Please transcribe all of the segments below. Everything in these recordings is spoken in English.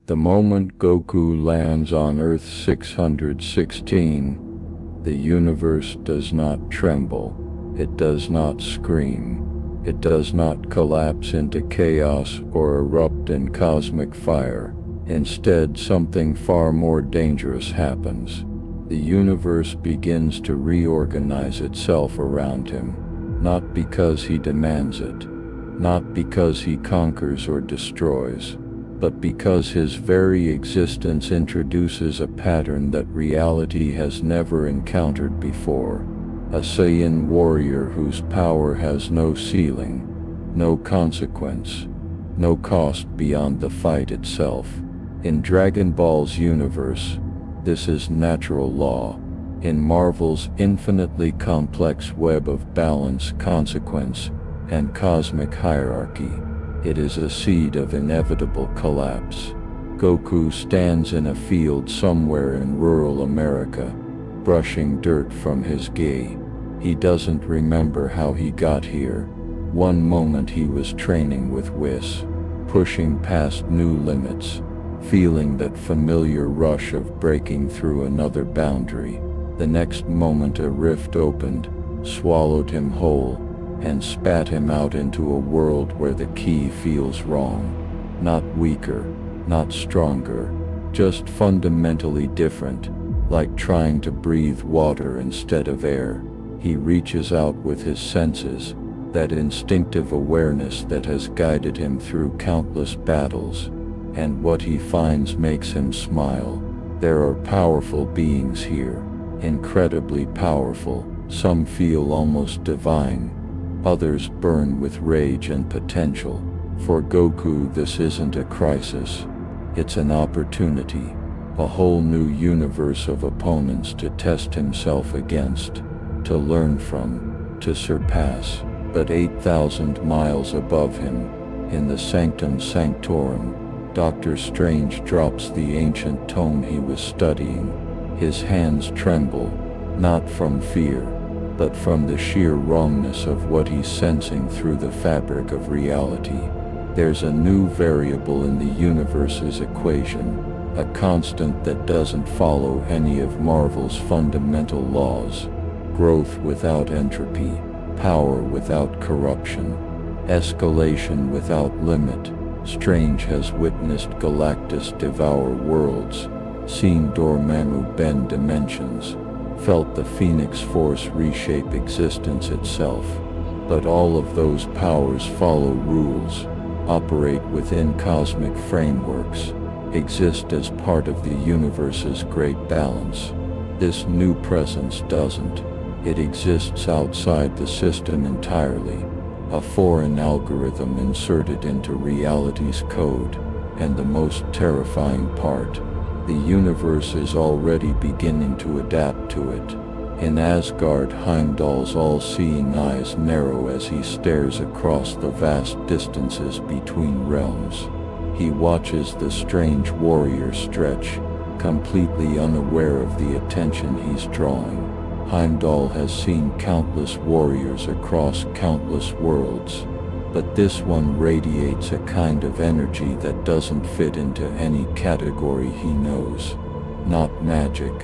The moment Goku lands on Earth 616, the universe does not tremble, it does not scream, it does not collapse into chaos or erupt in cosmic fire. Instead, something far more dangerous happens. The universe begins to reorganize itself around him, not because he demands it, not because he conquers or destroys, but because his very existence introduces a pattern that reality has never encountered before. A Saiyan warrior whose power has no ceiling, no consequence, no cost beyond the fight itself. In Dragon Ball's universe, this is natural law. In Marvel's infinitely complex web of balance, consequence, and cosmic hierarchy, it is a seed of inevitable collapse. Goku stands in a field somewhere in rural America, brushing dirt from his gi. He doesn't remember how he got here. One moment he was training with Whis, pushing past new limits, feeling that familiar rush of breaking through another boundary. The next moment a rift opened, swallowed him whole, and spat him out into a world where the ki feels wrong. Not weaker, not stronger, just fundamentally different, like trying to breathe water instead of air. He reaches out with his senses, that instinctive awareness that has guided him through countless battles, and what he finds makes him smile. There are powerful beings here, incredibly powerful. Some feel almost divine, others burn with rage and potential. For Goku, this isn't a crisis, it's an opportunity, a whole new universe of opponents to test himself against, to learn from, to surpass. But 8,000 miles above him, in the Sanctum Sanctorum, Dr. Strange drops the ancient tome he was studying. His hands tremble, not from fear, but from the sheer wrongness of what he's sensing through the fabric of reality. There's a new variable in the universe's equation, a constant that doesn't follow any of Marvel's fundamental laws. Growth without entropy, power without corruption, escalation without limit. Strange has witnessed Galactus devour worlds, seen Dormammu bend dimensions, felt the Phoenix Force reshape existence itself. But all of those powers follow rules, operate within cosmic frameworks, exist as part of the universe's great balance. This new presence doesn't. It exists outside the system entirely, a foreign algorithm inserted into reality's code. And the most terrifying part, the universe is already beginning to adapt to it. In Asgard, Heimdall's all-seeing eyes narrow as he stares across the vast distances between realms. He watches the strange warrior stretch, completely unaware of the attention he's drawing. Heimdall has seen countless warriors across countless worlds, but this one radiates a kind of energy that doesn't fit into any category he knows. Not magic,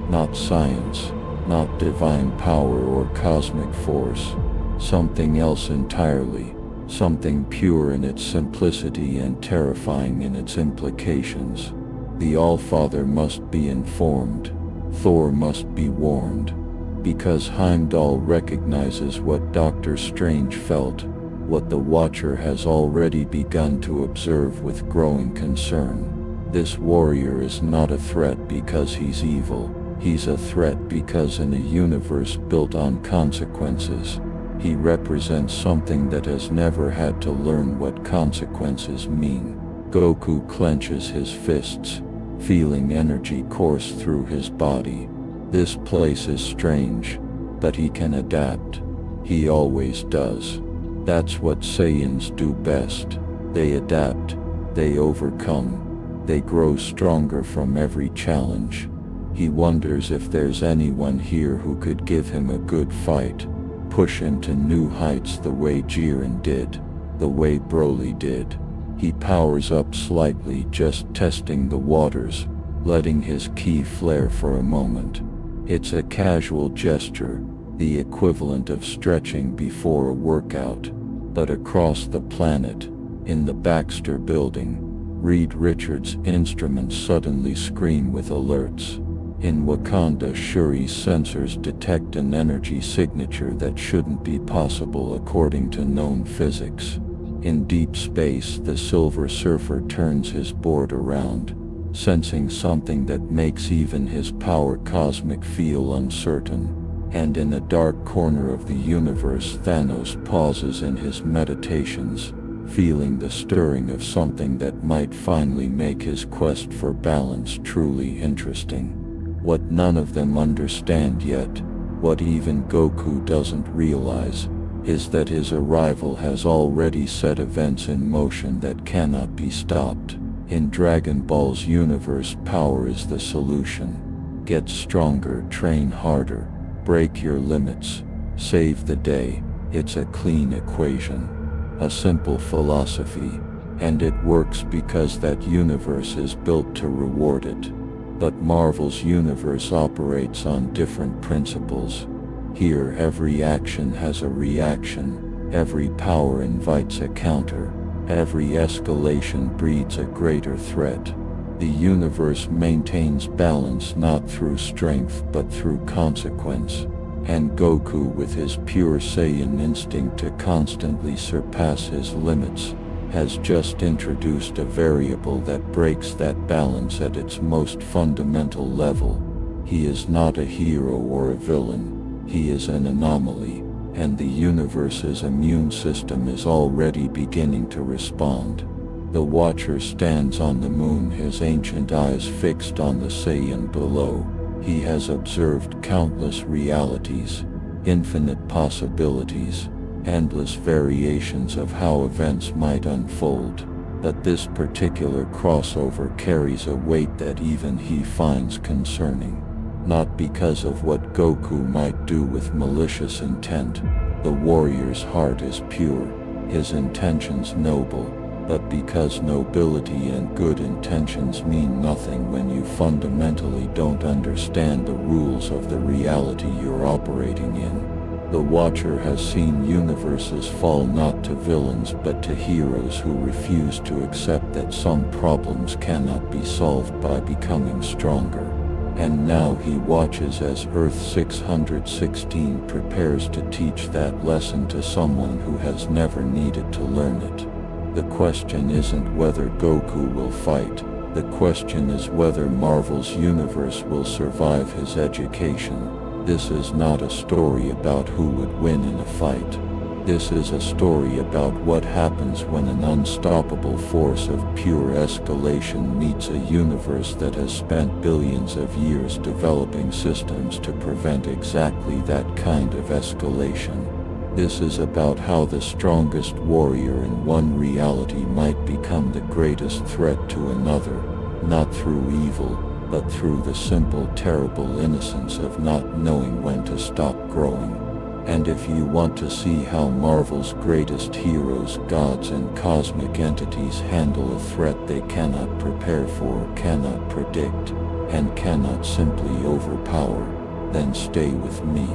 not science, not divine power or cosmic force. Something else entirely, something pure in its simplicity and terrifying in its implications. The Allfather must be informed, Thor must be warned, because Heimdall recognizes what Doctor Strange felt, what the Watcher has already begun to observe with growing concern. This warrior is not a threat because he's evil, he's a threat because in a universe built on consequences, he represents something that has never had to learn what consequences mean. Goku clenches his fists, feeling energy course through his body. This place is strange, but he can adapt. He always does. That's what Saiyans do best. They adapt, they overcome, they grow stronger from every challenge. He wonders if there's anyone here who could give him a good fight, push him to new heights the way Jiren did, the way Broly did. He powers up slightly, just testing the waters, letting his ki flare for a moment. It's a casual gesture, the equivalent of stretching before a workout. But across the planet, in the Baxter building, Reed Richards' instruments suddenly scream with alerts. In Wakanda, Shuri's sensors detect an energy signature that shouldn't be possible according to known physics. In deep space, the Silver Surfer turns his board around, sensing something that makes even his power cosmic feel uncertain. And in a dark corner of the universe, Thanos pauses in his meditations, feeling the stirring of something that might finally make his quest for balance truly interesting. What none of them understand yet, what even Goku doesn't realize, is that his arrival has already set events in motion that cannot be stopped. In Dragon Ball's universe, power is the solution. Get stronger, train harder, break your limits, save the day. It's a clean equation, a simple philosophy, and it works because that universe is built to reward it. But Marvel's universe operates on different principles. Here, every action has a reaction, every power invites a counter, every escalation breeds a greater threat. The universe maintains balance not through strength but through consequence, and Goku, with his pure Saiyan instinct to constantly surpass his limits, has just introduced a variable that breaks that balance at its most fundamental level. He is not a hero or a villain, he is an anomaly, and the universe's immune system is already beginning to respond. The Watcher stands on the moon, his ancient eyes fixed on the Saiyan below. He has observed countless realities, infinite possibilities, endless variations of how events might unfold. But this particular crossover carries a weight that even he finds concerning. Not because of what Goku might do with malicious intent. The warrior's heart is pure, his intentions noble, but because nobility and good intentions mean nothing when you fundamentally don't understand the rules of the reality you're operating in. The Watcher has seen universes fall not to villains but to heroes who refuse to accept that some problems cannot be solved by becoming stronger. And now he watches as Earth 616 prepares to teach that lesson to someone who has never needed to learn it. The question isn't whether Goku will fight, the question is whether Marvel's universe will survive his education. This is not a story about who would win in a fight. This is a story about what happens when an unstoppable force of pure escalation meets a universe that has spent billions of years developing systems to prevent exactly that kind of escalation. This is about how the strongest warrior in one reality might become the greatest threat to another, not through evil, but through the simple, terrible innocence of not knowing when to stop growing. And if you want to see how Marvel's greatest heroes, gods and cosmic entities handle a threat they cannot prepare for, cannot predict, and cannot simply overpower, then stay with me.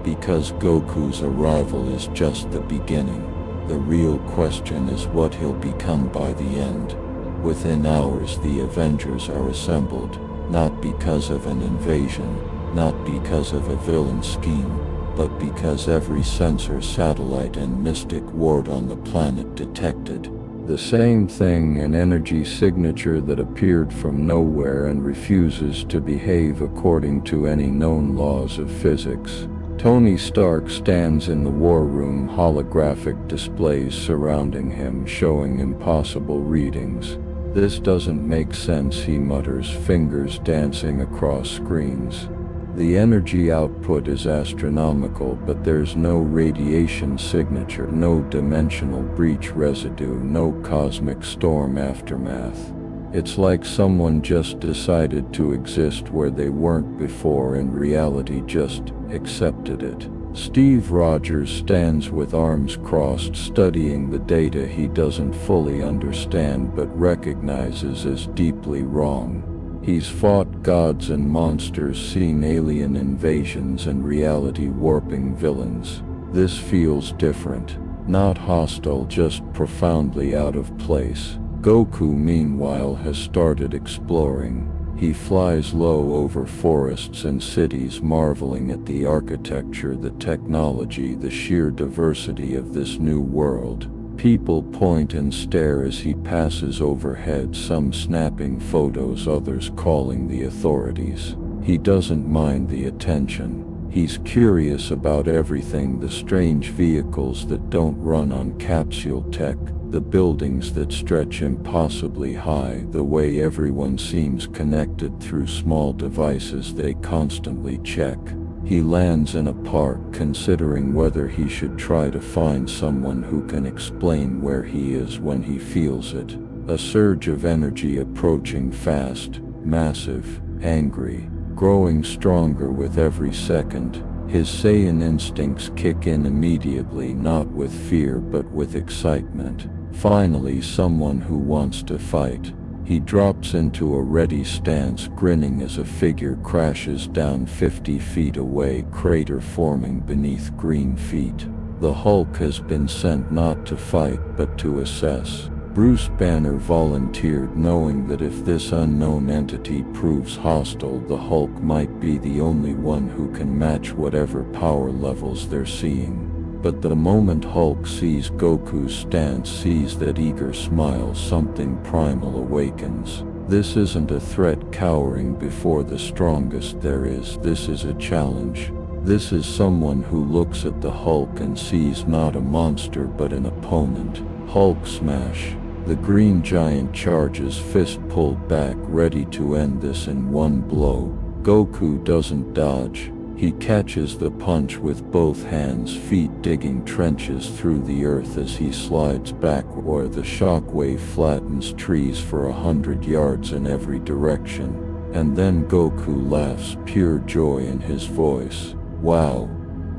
Because Goku's arrival is just the beginning. The real question is what he'll become by the end. Within hours the Avengers are assembled, not because of an invasion, not because of a villain scheme, but because every sensor, satellite and mystic ward on the planet detected the same thing, an energy signature that appeared from nowhere and refuses to behave according to any known laws of physics. Tony Stark stands in the war room, holographic displays surrounding him showing impossible readings. This doesn't make sense, he mutters, fingers dancing across screens. The energy output is astronomical, but there's no radiation signature, no dimensional breach residue, no cosmic storm aftermath. It's like someone just decided to exist where they weren't before and reality just accepted it. Steve Rogers stands with arms crossed, studying the data he doesn't fully understand but recognizes as deeply wrong. He's fought gods and monsters, seen alien invasions and reality-warping villains. This feels different. Not hostile, just profoundly out of place. Goku, meanwhile, has started exploring. He flies low over forests and cities, marveling at the architecture, the technology, the sheer diversity of this new world. People point and stare as he passes overhead, some snapping photos, others calling the authorities. He doesn't mind the attention. He's curious about everything: the strange vehicles that don't run on capsule tech, the buildings that stretch impossibly high, the way everyone seems connected through small devices they constantly check. He lands in a park, considering whether he should try to find someone who can explain where he is when he feels it. A surge of energy approaching fast, massive, angry, growing stronger with every second. His Saiyan instincts kick in immediately, not with fear but with excitement. Finally, someone who wants to fight. He drops into a ready stance, grinning as a figure crashes down 50 feet away, crater forming beneath green feet. The Hulk has been sent not to fight but to assess. Bruce Banner volunteered, knowing that if this unknown entity proves hostile, the Hulk might be the only one who can match whatever power levels they're seeing. But the moment Hulk sees Goku's stance, sees that eager smile, something primal awakens. This isn't a threat cowering before the strongest there is. This is a challenge. This is someone who looks at the Hulk and sees not a monster but an opponent. Hulk smash. The green giant charges, fist pulled back, ready to end this in one blow. Goku doesn't dodge. He catches the punch with both hands, feet digging trenches through the earth as he slides back, where the shockwave flattens trees for 100 yards in every direction. And then Goku laughs, pure joy in his voice. Wow,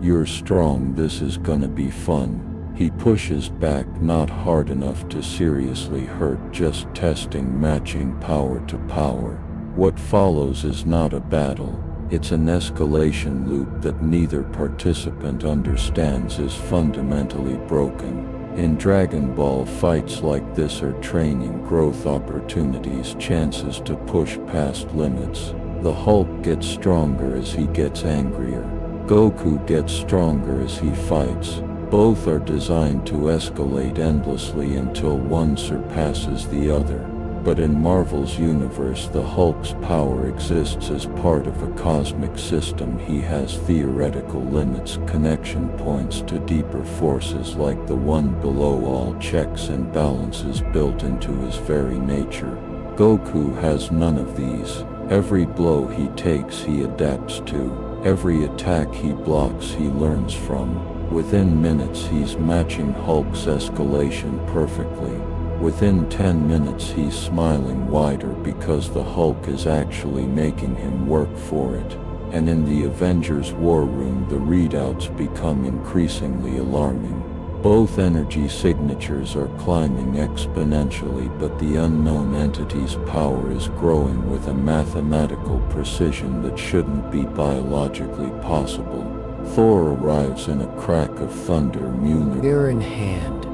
you're strong, this is gonna be fun. He pushes back, not hard enough to seriously hurt, just testing, matching power to power. What follows is not a battle. It's an escalation loop that neither participant understands is fundamentally broken. In Dragon Ball, fights like this are training, growth opportunities, chances to push past limits. The Hulk gets stronger as he gets angrier. Goku gets stronger as he fights. Both are designed to escalate endlessly until one surpasses the other. But in Marvel's universe, the Hulk's power exists as part of a cosmic system. He has theoretical limits, connection points to deeper forces like the one below, all checks and balances built into his very nature. Goku has none of these. Every blow he takes he adapts to. Every attack he blocks he learns from. Within minutes he's matching Hulk's escalation perfectly. Within 10 minutes he's smiling wider because the Hulk is actually making him work for it. And in the Avengers War Room, the readouts become increasingly alarming. Both energy signatures are climbing exponentially, but the unknown entity's power is growing with a mathematical precision that shouldn't be biologically possible. Thor arrives in a crack of thunder, Mjolnir in hand,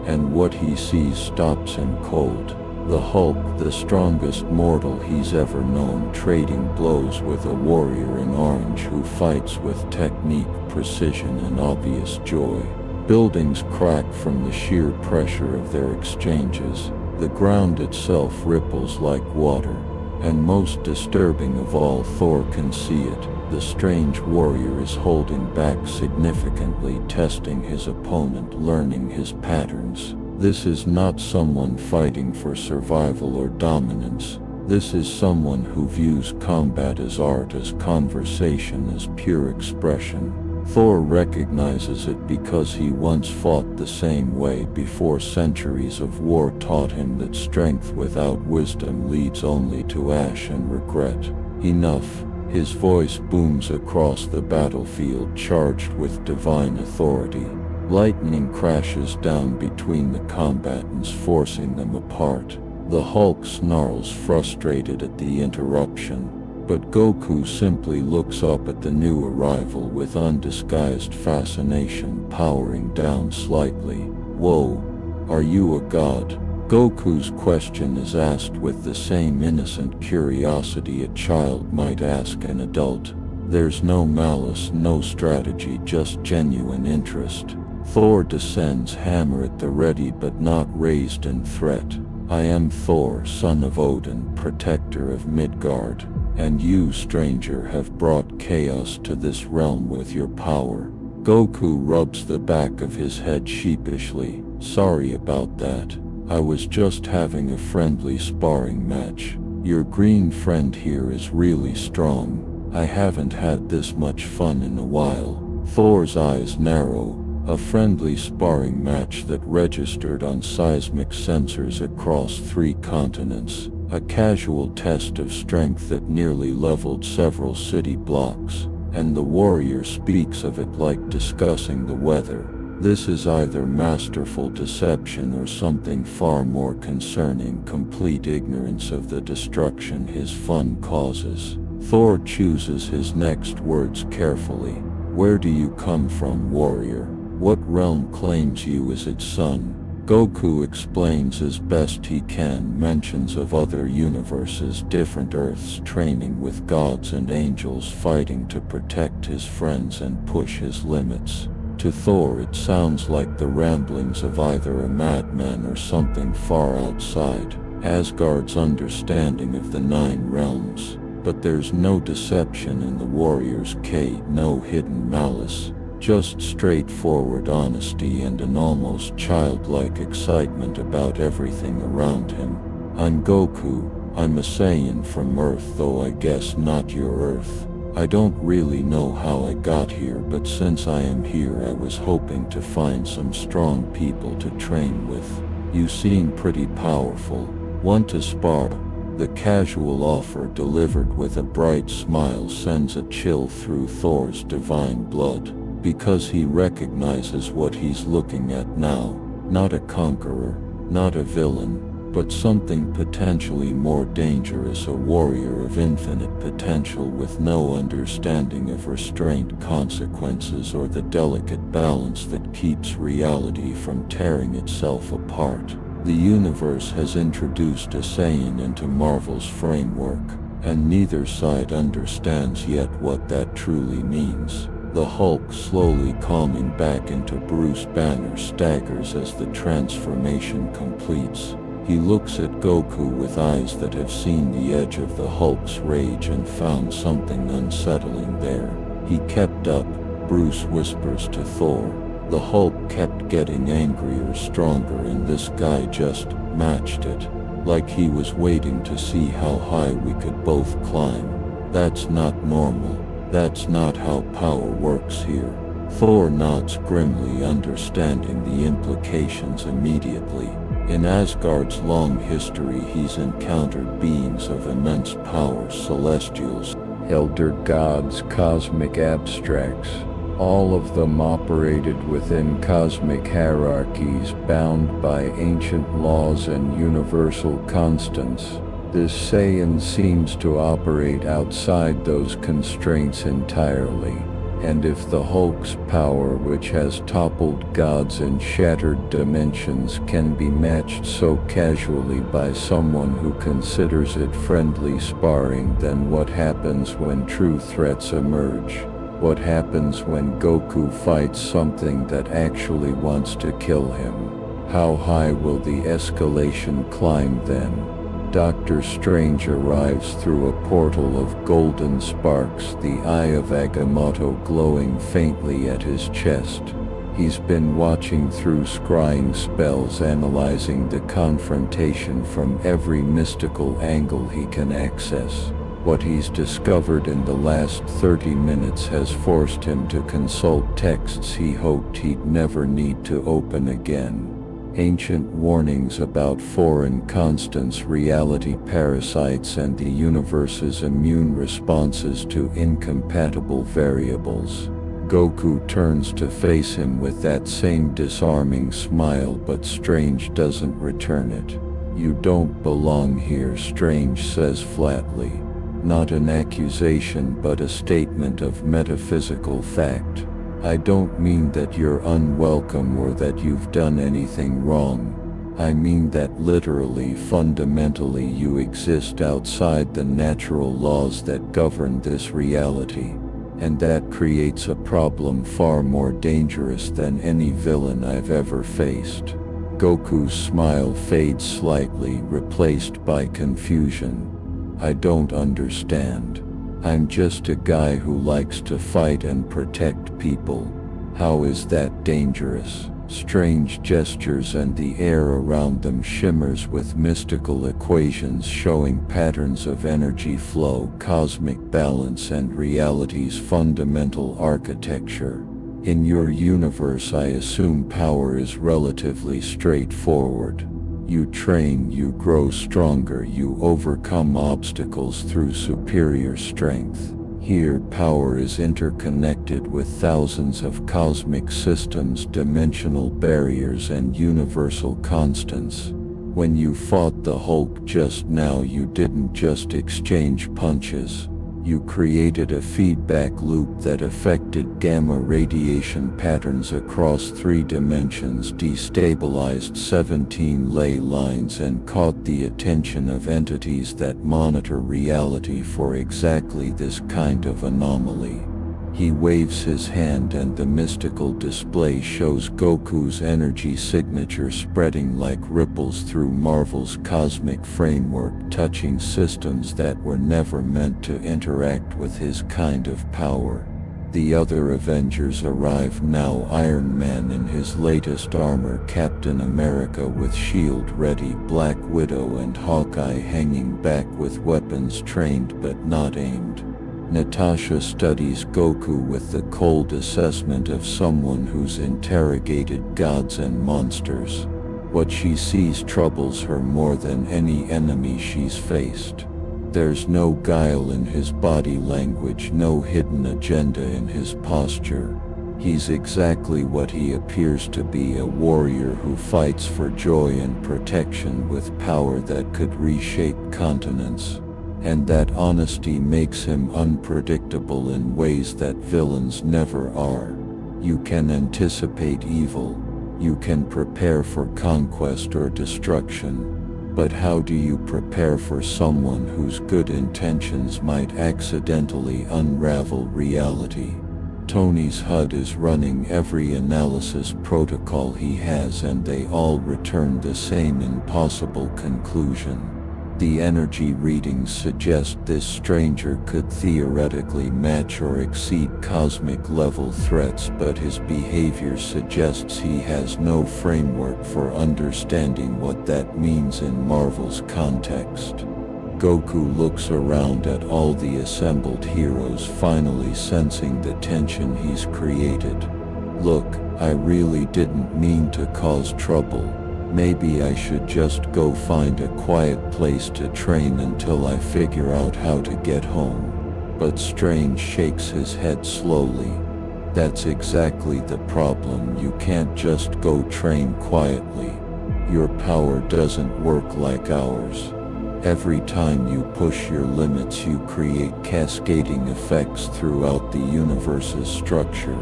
and what he sees stops him cold. The Hulk, the strongest mortal he's ever known, trading blows with a warrior in orange who fights with technique, precision, and obvious joy. Buildings crack from the sheer pressure of their exchanges. The ground itself ripples like water. And most disturbing of all, Thor can see it. The strange warrior is holding back significantly, testing his opponent, learning his patterns. This is not someone fighting for survival or dominance. This is someone who views combat as art, as conversation, as pure expression. Thor recognizes it because he once fought the same way before. Centuries of war taught him that strength without wisdom leads only to ash and regret. Enough. His voice booms across the battlefield, charged with divine authority. Lightning crashes down between the combatants, forcing them apart. The Hulk snarls, frustrated at the interruption, but Goku simply looks up at the new arrival with undisguised fascination, powering down slightly. "Whoa, are you a god?" Goku's question is asked with the same innocent curiosity a child might ask an adult. There's no malice, no strategy, just genuine interest. Thor descends, hammer at the ready but not raised in threat. "I am Thor, son of Odin, protector of Midgard, and you, stranger, have brought chaos to this realm with your power." Goku rubs the back of his head sheepishly. "Sorry about that. I was just having a friendly sparring match. Your green friend here is really strong. I haven't had this much fun in a while." Thor's eyes narrow. A friendly sparring match that registered on seismic sensors across 3 continents. A casual test of strength that nearly leveled several city blocks. And the warrior speaks of it like discussing the weather. This is either masterful deception or something far more concerning, complete ignorance of the destruction his fun causes. Thor chooses his next words carefully. "Where do you come from, warrior? What realm claims you as its son?" Goku explains as best he can, mentions of other universes, different Earths, training with gods and angels, fighting to protect his friends and push his limits. To Thor it sounds like the ramblings of either a madman or something far outside Asgard's understanding of the 9 realms. But there's no deception in the warrior's case, no hidden malice. Just straightforward honesty and an almost childlike excitement about everything around him. "I'm Goku. I'm a Saiyan from Earth, though I guess not your Earth. I don't really know how I got here, but since I am here I was hoping to find some strong people to train with. You seem pretty powerful. Want to spar?" The casual offer, delivered with a bright smile, sends a chill through Thor's divine blood. Because he recognizes what he's looking at now. Not a conqueror, not a villain, but something potentially more dangerous, a warrior of infinite potential with no understanding of restraint, consequences, or the delicate balance that keeps reality from tearing itself apart. The universe has introduced a Saiyan into Marvel's framework, and neither side understands yet what that truly means. The Hulk, slowly calming back into Bruce Banner, staggers as the transformation completes. He looks at Goku with eyes that have seen the edge of the Hulk's rage and found something unsettling there. "He kept up," Bruce whispers to Thor. "The Hulk kept getting angrier, stronger, and this guy just matched it. Like he was waiting to see how high we could both climb. That's not normal. That's not how power works here." Thor nods grimly, understanding the implications immediately. In Asgard's long history he's encountered beings of immense power, celestials, elder gods, cosmic abstracts. All of them operated within cosmic hierarchies, bound by ancient laws and universal constants. This Saiyan seems to operate outside those constraints entirely, and if the Hulk's power, which has toppled gods and shattered dimensions, can be matched so casually by someone who considers it friendly sparring, then what happens when true threats emerge? What happens when Goku fights something that actually wants to kill him? How high will the escalation climb then? Doctor Strange arrives through a portal of golden sparks, the eye of Agamotto glowing faintly at his chest. He's been watching through scrying spells, analyzing the confrontation from every mystical angle he can access. What he's discovered in the last 30 minutes has forced him to consult texts he hoped he'd never need to open again. Ancient warnings about foreign constants, reality parasites, and the universe's immune responses to incompatible variables. Goku turns to face him with that same disarming smile, but Strange doesn't return it. "You don't belong here," Strange says flatly. Not an accusation, but a statement of metaphysical fact. "I don't mean that you're unwelcome or that you've done anything wrong. I mean that literally, fundamentally, you exist outside the natural laws that govern this reality. And that creates a problem far more dangerous than any villain I've ever faced." Goku's smile fades slightly, replaced by confusion. "I don't understand. I'm just a guy who likes to fight and protect people. How is that dangerous?" Strange gestures, and the air around them shimmers with mystical equations showing patterns of energy flow, cosmic balance, and reality's fundamental architecture. "In your universe, I assume power is relatively straightforward. You train, you grow stronger, you overcome obstacles through superior strength. Here, power is interconnected with thousands of cosmic systems, dimensional barriers, and universal constants. When you fought the Hulk just now, you didn't just exchange punches. You created a feedback loop that affected gamma radiation patterns across 3 dimensions, destabilized 17 ley lines, and caught the attention of entities that monitor reality for exactly this kind of anomaly." He waves his hand, and the mystical display shows Goku's energy signature spreading like ripples through Marvel's cosmic framework, touching systems that were never meant to interact with his kind of power. The other Avengers arrive now, Iron Man in his latest armor, Captain America with shield ready, Black Widow and Hawkeye hanging back with weapons trained but not aimed. Natasha studies Goku with the cold assessment of someone who's interrogated gods and monsters. What she sees troubles her more than any enemy she's faced. There's no guile in his body language, no hidden agenda in his posture. He's exactly what he appears to be, a warrior who fights for joy and protection with power that could reshape continents. And that honesty makes him unpredictable in ways that villains never are. You can anticipate evil. You can prepare for conquest or destruction. But how do you prepare for someone whose good intentions might accidentally unravel reality? Tony's HUD is running every analysis protocol he has, and they all return the same impossible conclusion. The energy readings suggest this stranger could theoretically match or exceed cosmic level threats, but his behavior suggests he has no framework for understanding what that means in Marvel's context. Goku looks around at all the assembled heroes, finally sensing the tension he's created. "Look, I really didn't mean to cause trouble. Maybe I should just go find a quiet place to train until I figure out how to get home." But Strange shakes his head slowly. "That's exactly the problem. You can't just go train quietly. Your power doesn't work like ours. Every time you push your limits, you create cascading effects throughout the universe's structure.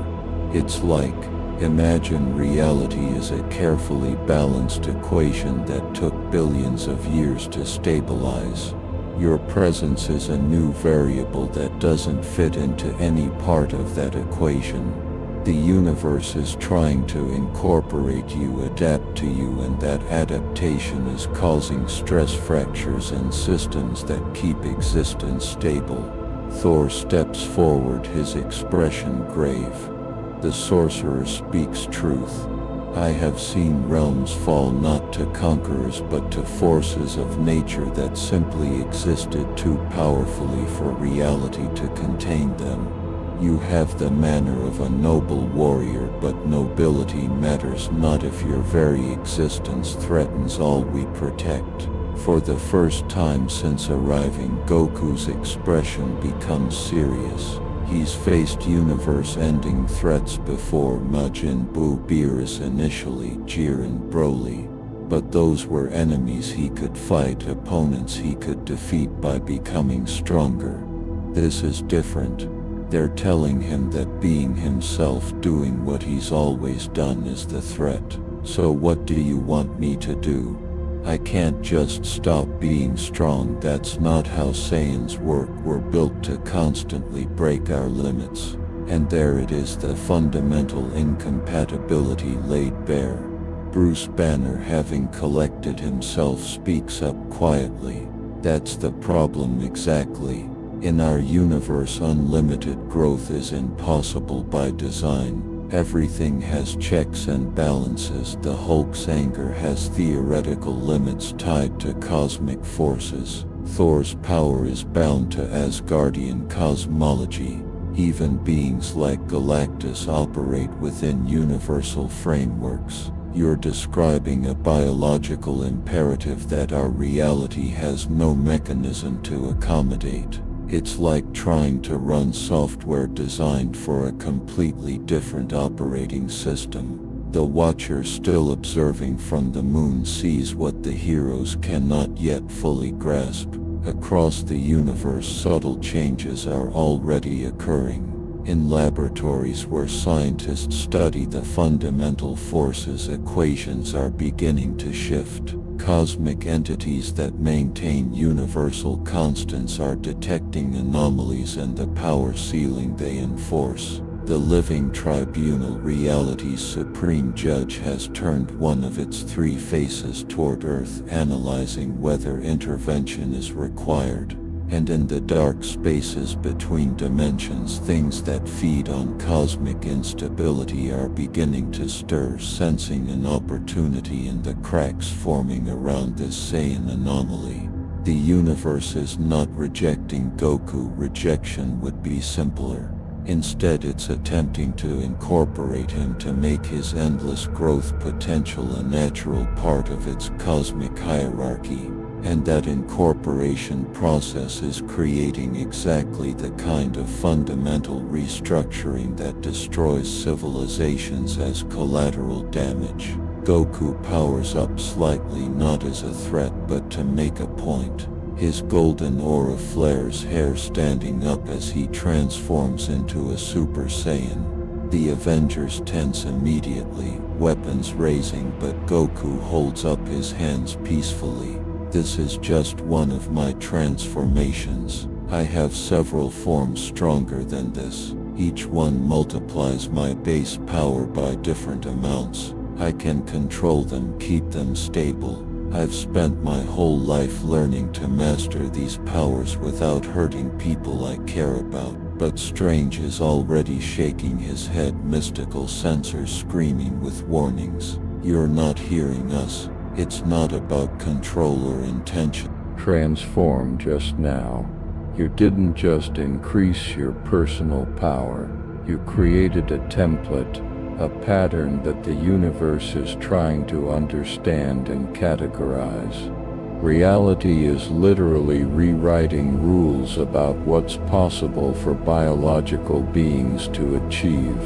It's like, imagine reality is a carefully balanced equation that took billions of years to stabilize. Your presence is a new variable that doesn't fit into any part of that equation. The universe is trying to incorporate you, adapt to you, and that adaptation is causing stress fractures in systems that keep existence stable." Thor steps forward, his expression grave. The sorcerer speaks truth. "I have seen realms fall not to conquerors but to forces of nature that simply existed too powerfully for reality to contain them. You have the manner of a noble warrior, but nobility matters not if your very existence threatens all we protect. For the first time since arriving, Goku's expression becomes serious. He's faced universe-ending threats before: Majin Buu, Beerus, initially Jiren, Broly. But those were enemies he could fight, opponents he could defeat by becoming stronger. This is different. They're telling him that being himself, doing what he's always done, is the threat. So what do you want me to do? I can't just stop being strong. That's not how Saiyans work. We're built to constantly break our limits. And there it is, the fundamental incompatibility laid bare. Bruce Banner, having collected himself, speaks up quietly. That's the problem exactly. In our universe, unlimited growth is impossible by design. Everything has checks and balances. The Hulk's anger has theoretical limits tied to cosmic forces. Thor's power is bound to Asgardian cosmology. Even beings like Galactus operate within universal frameworks. You're describing a biological imperative that our reality has no mechanism to accommodate. It's like trying to run software designed for a completely different operating system. The Watcher, still observing from the moon, sees what the heroes cannot yet fully grasp. Across the universe, subtle changes are already occurring. In laboratories where scientists study the fundamental forces, equations are beginning to shift. Cosmic entities that maintain universal constants are detecting anomalies in the power ceiling they enforce. The living tribunal, reality's supreme judge, has turned one of its three faces toward Earth, analyzing whether intervention is required. And in the dark spaces between dimensions, things that feed on cosmic instability are beginning to stir, sensing an opportunity in the cracks forming around this Saiyan anomaly. The universe is not rejecting Goku. Rejection would be simpler. Instead, it's attempting to incorporate him, to make his endless growth potential a natural part of its cosmic hierarchy. And that incorporation process is creating exactly the kind of fundamental restructuring that destroys civilizations as collateral damage. Goku powers up slightly, not as a threat but to make a point. His golden aura flares, hair standing up as he transforms into a Super Saiyan. The Avengers tense immediately, weapons raising, but Goku holds up his hands peacefully. This is just one of my transformations. I have several forms stronger than this. Each one multiplies my base power by different amounts. I can control them, keep them stable. I've spent my whole life learning to master these powers without hurting people I care about. But Strange is already shaking his head, mystical sensors screaming with warnings. You're not hearing us. It's not about control or intention. Transform just now. You didn't just increase your personal power. You created a template, a pattern that the universe is trying to understand and categorize. Reality is literally rewriting rules about what's possible for biological beings to achieve.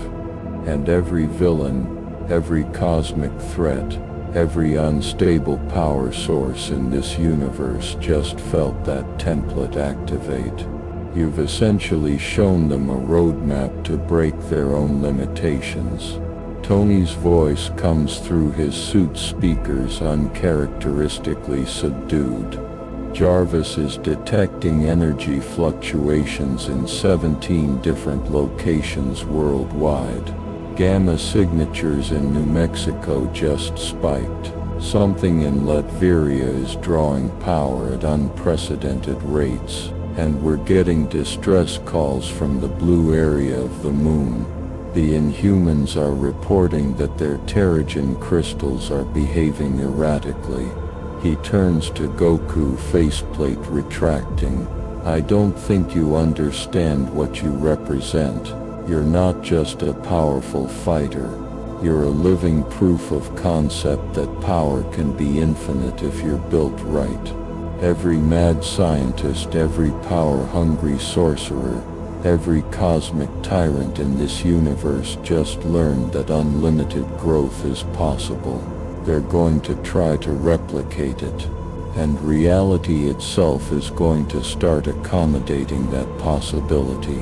And every villain, every cosmic threat, every unstable power source in this universe just felt that template activate. You've essentially shown them a roadmap to break their own limitations. Tony's voice comes through his suit speakers, uncharacteristically subdued. Jarvis is detecting energy fluctuations in 17 different locations worldwide. Gamma signatures in New Mexico just spiked. Something in Latveria is drawing power at unprecedented rates, and we're getting distress calls from the blue area of the moon. The Inhumans are reporting that their Terrigen crystals are behaving erratically. He turns to Goku, faceplate retracting. I don't think you understand what you represent. You're not just a powerful fighter. You're a living proof of concept that power can be infinite if you're built right. Every mad scientist, every power-hungry sorcerer, every cosmic tyrant in this universe just learned that unlimited growth is possible. They're going to try to replicate it, and reality itself is going to start accommodating that possibility.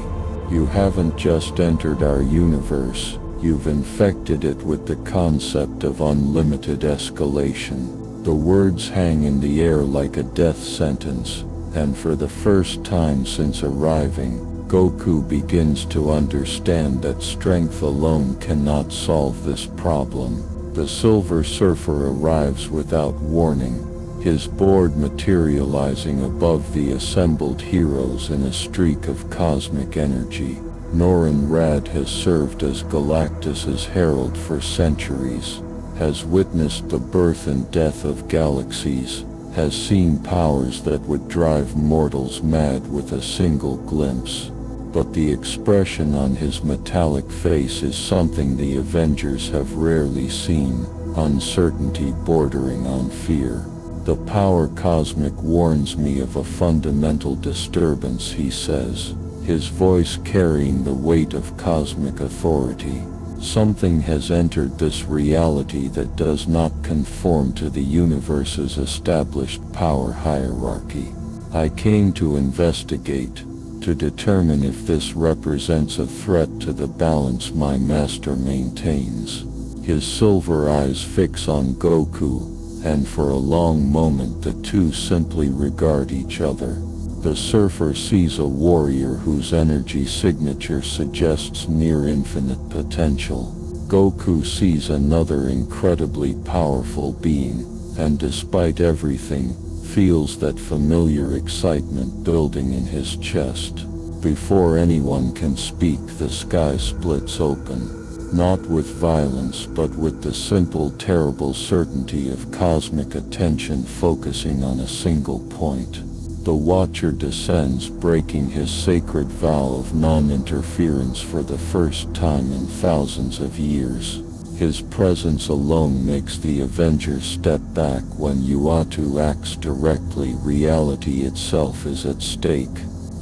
You haven't just entered our universe, you've infected it with the concept of unlimited escalation. The words hang in the air like a death sentence, and for the first time since arriving, Goku begins to understand that strength alone cannot solve this problem. The Silver Surfer arrives without warning, his board materializing above the assembled heroes in a streak of cosmic energy. Norrin Rad has served as Galactus's herald for centuries, has witnessed the birth and death of galaxies, has seen powers that would drive mortals mad with a single glimpse. But the expression on his metallic face is something the Avengers have rarely seen, uncertainty bordering on fear. The power cosmic warns me of a fundamental disturbance, he says, his voice carrying the weight of cosmic authority. Something has entered this reality that does not conform to the universe's established power hierarchy. I came to investigate, to determine if this represents a threat to the balance my master maintains. His silver eyes fix on Goku, and for a long moment the two simply regard each other. The surfer sees a warrior whose energy signature suggests near infinite potential. Goku sees another incredibly powerful being, and despite everything, feels that familiar excitement building in his chest. Before anyone can speak, the sky splits open, not with violence but with the simple terrible certainty of cosmic attention focusing on a single point. The Watcher descends, breaking his sacred vow of non-interference for the first time in thousands of years. His presence alone makes the Avengers step back. When Uatu acts directly, reality itself is at stake.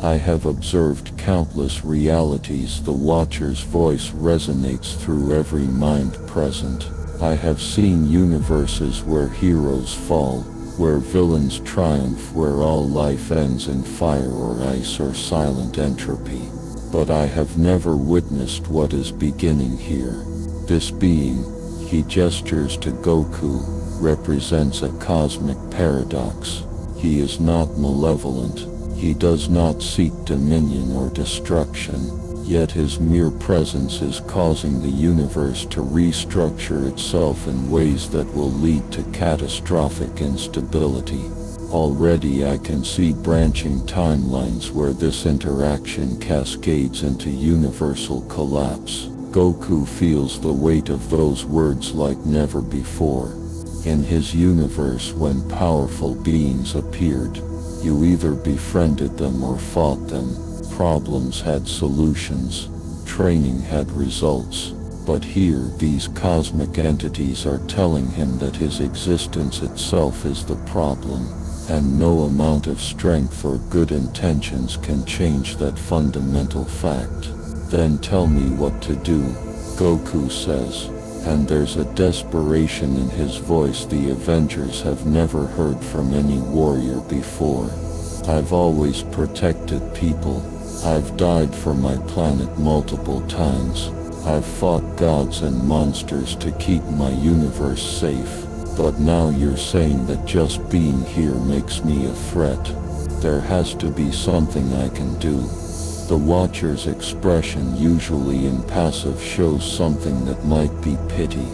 I have observed countless realities. The Watcher's voice resonates through every mind present. I have seen universes where heroes fall, where villains triumph, where all life ends in fire or ice or silent entropy. But I have never witnessed what is beginning here. This being, he gestures to Goku, represents a cosmic paradox. He is not malevolent. He does not seek dominion or destruction. Yet his mere presence is causing the universe to restructure itself in ways that will lead to catastrophic instability. Already I can see branching timelines where this interaction cascades into universal collapse. Goku feels the weight of those words like never before. In his universe, when powerful beings appeared, you either befriended them or fought them. Problems had solutions, training had results, but here these cosmic entities are telling him that his existence itself is the problem, and no amount of strength or good intentions can change that fundamental fact. Then tell me what to do, Goku says, and there's a desperation in his voice the Avengers have never heard from any warrior before. I've always protected people. I've died for my planet multiple times. I've fought gods and monsters to keep my universe safe. But now you're saying that just being here makes me a threat. There has to be something I can do. The Watcher's expression, usually impassive, shows something that might be pity.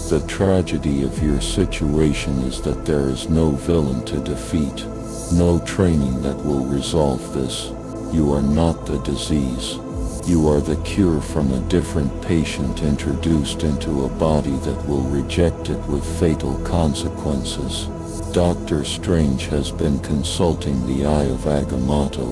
The tragedy of your situation is that there is no villain to defeat, no training that will resolve this. You are not the disease. You are the cure from a different patient introduced into a body that will reject it with fatal consequences. Doctor Strange has been consulting the Eye of Agamotto,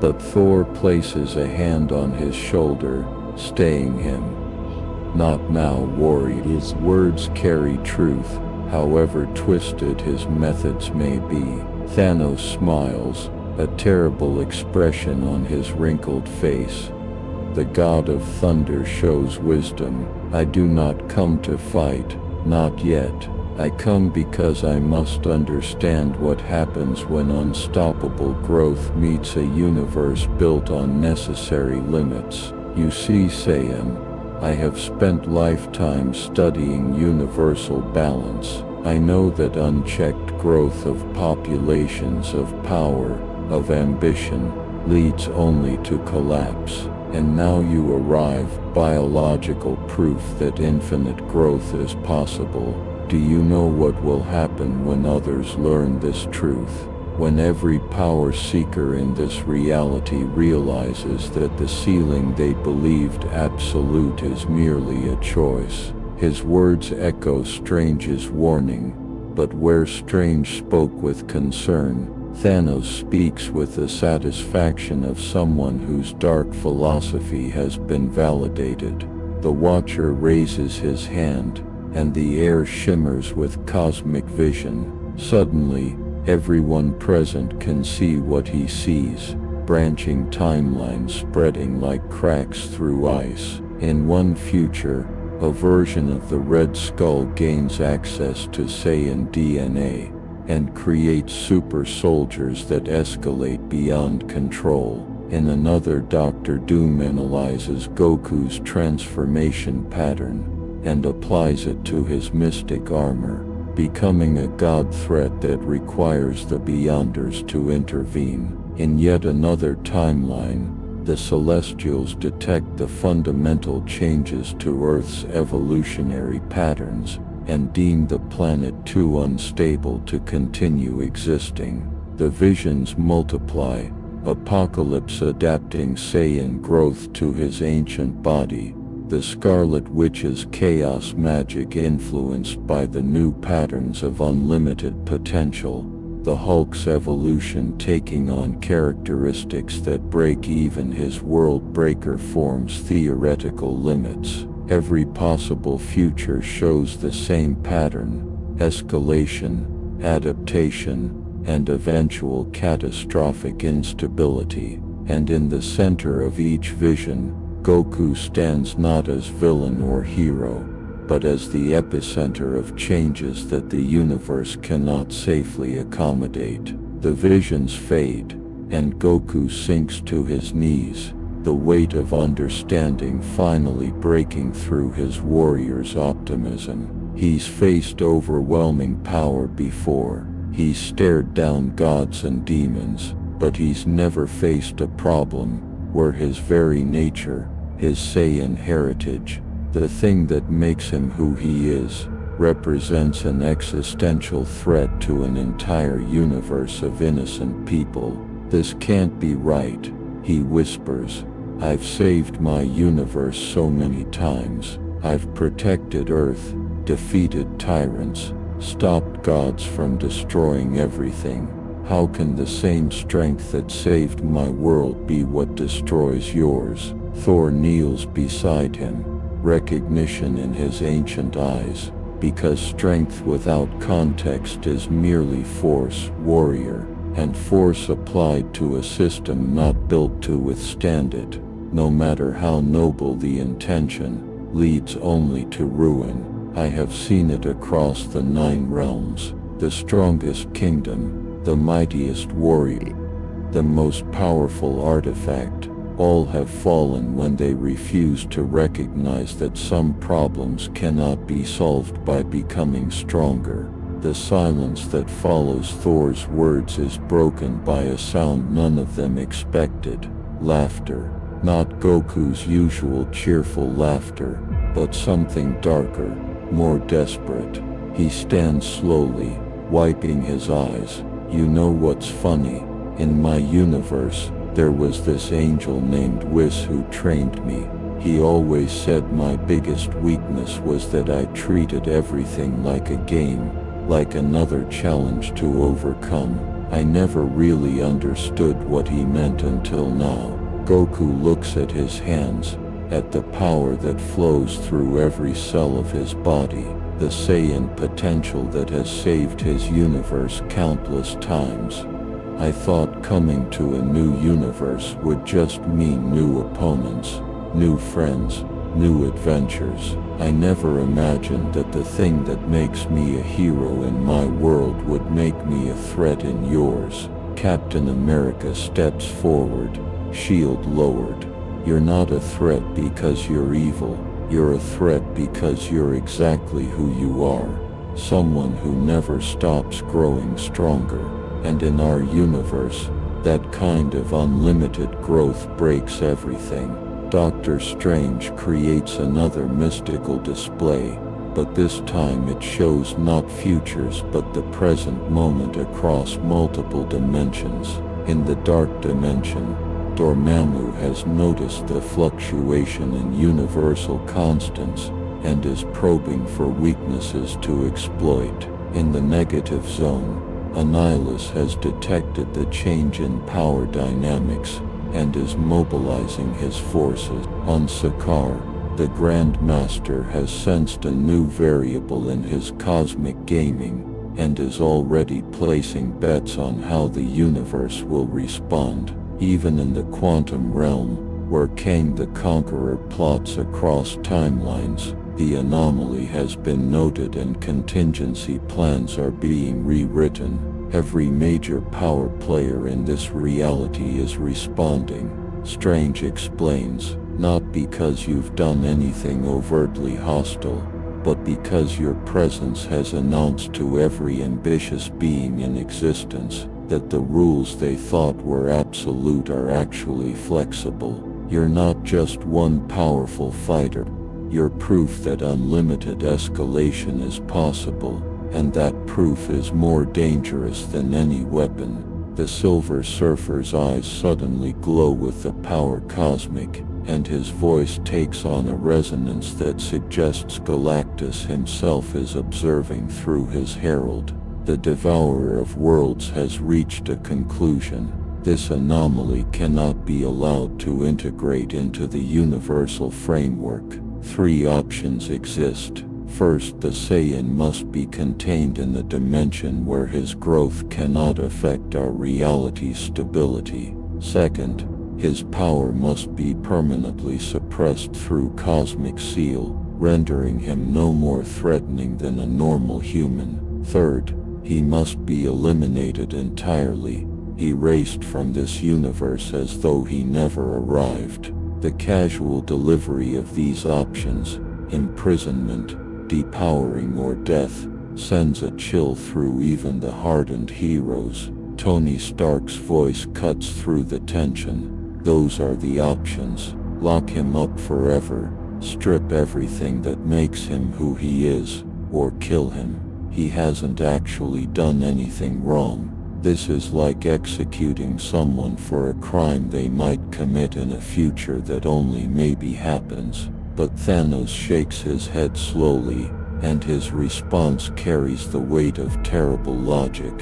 But Thor places a hand on his shoulder, staying him. "Not now, warrior." His words carry truth, however twisted his methods may be. Thanos smiles, a terrible expression on his wrinkled face. The god of thunder shows wisdom. "I do not come to fight, not yet. I come because I must understand what happens when unstoppable growth meets a universe built on necessary limits. You see, Saiyan, I have spent lifetimes studying universal balance. I know that unchecked growth of populations, of power, of ambition, leads only to collapse. And now you arrive, biological proof that infinite growth is possible. Do you know what will happen when others learn this truth? When every power seeker in this reality realizes that the ceiling they believed absolute is merely a choice." His words echo Strange's warning, but where Strange spoke with concern, Thanos speaks with the satisfaction of someone whose dark philosophy has been validated. The Watcher raises his hand, and the air shimmers with cosmic vision. Suddenly, everyone present can see what he sees, branching timelines spreading like cracks through ice. In one future, a version of the Red Skull gains access to Saiyan DNA, and creates super soldiers that escalate beyond control. In another, Dr. Doom analyzes Goku's transformation pattern, and applies it to his mystic armor, becoming a god threat that requires the Beyonders to intervene. In yet another timeline, the Celestials detect the fundamental changes to Earth's evolutionary patterns, and deem the planet too unstable to continue existing. The visions multiply, Apocalypse adapting Saiyan growth to his ancient body, the Scarlet Witch's chaos magic influenced by the new patterns of unlimited potential, the Hulk's evolution taking on characteristics that break even his world-breaker form's theoretical limits. Every possible future shows the same pattern: escalation, adaptation, and eventual catastrophic instability. And in the center of each vision, Goku stands not as villain or hero, but as the epicenter of changes that the universe cannot safely accommodate. The visions fade, and Goku sinks to his knees, the weight of understanding finally breaking through his warrior's optimism. He's faced overwhelming power before, he's stared down gods and demons, but he's never faced a problem where his very nature, his Saiyan heritage, the thing that makes him who he is, represents an existential threat to an entire universe of innocent people. "This can't be right," he whispers. "I've saved my universe so many times. I've protected Earth, defeated tyrants, stopped gods from destroying everything. How can the same strength that saved my world be what destroys yours?" Thor kneels beside him, recognition in his ancient eyes, because strength without context is merely force, warrior, and force applied to a system not built to withstand it, no matter how noble the intention, leads only to ruin. I have seen it across the 9 realms, the strongest kingdom, the mightiest warrior, the most powerful artifact, all have fallen when they refuse to recognize that some problems cannot be solved by becoming stronger. The silence that follows Thor's words is broken by a sound none of them expected: laughter. Not Goku's usual cheerful laughter, but something darker, more desperate. He stands slowly, wiping his eyes. "You know what's funny? In my universe, there was this angel named Whis who trained me. He always said my biggest weakness was that I treated everything like a game, like another challenge to overcome. I never really understood what he meant until now. Goku looks at his hands, at the power that flows through every cell of his body, the Saiyan potential that has saved his universe countless times. I thought coming to a new universe would just mean new opponents, new friends, new adventures. I never imagined that the thing that makes me a hero in my world would make me a threat in yours. Captain America steps forward, shield lowered. You're not a threat because you're evil. You're a threat because you're exactly who you are. Someone who never stops growing stronger. And in our universe, that kind of unlimited growth breaks everything. Doctor Strange creates another mystical display, but this time it shows not futures but the present moment across multiple dimensions. In the dark dimension, Dormammu has noticed the fluctuation in universal constants and is probing for weaknesses to exploit. In the negative zone, Annihilus has detected the change in power dynamics and is mobilizing his forces. On Sakaar, the Grand Master has sensed a new variable in his cosmic gaming and is already placing bets on how the universe will respond. Even in the quantum realm, where Kang the Conqueror plots across timelines, the anomaly has been noted and contingency plans are being rewritten. Every major power player in this reality is responding. Strange explains, not because you've done anything overtly hostile, but because your presence has announced to every ambitious being in existence that the rules they thought were absolute are actually flexible. You're not just one powerful fighter. You're proof that unlimited escalation is possible, and that proof is more dangerous than any weapon. The Silver Surfer's eyes suddenly glow with the power cosmic, and his voice takes on a resonance that suggests Galactus himself is observing through his herald. The Devourer of Worlds has reached a conclusion. This anomaly cannot be allowed to integrate into the universal framework. 3 options exist. First, the Saiyan must be contained in the dimension where his growth cannot affect our reality's stability. Second, his power must be permanently suppressed through cosmic seal, rendering him no more threatening than a normal human. Third, he must be eliminated entirely, erased from this universe as though he never arrived. The casual delivery of these options, imprisonment, depowering or death, sends a chill through even the hardened heroes. Tony Stark's voice cuts through the tension. Those are the options. Lock him up forever, strip everything that makes him who he is, or kill him. He hasn't actually done anything wrong. This is like executing someone for a crime they might commit in a future that only maybe happens. But Thanos shakes his head slowly, and his response carries the weight of terrible logic.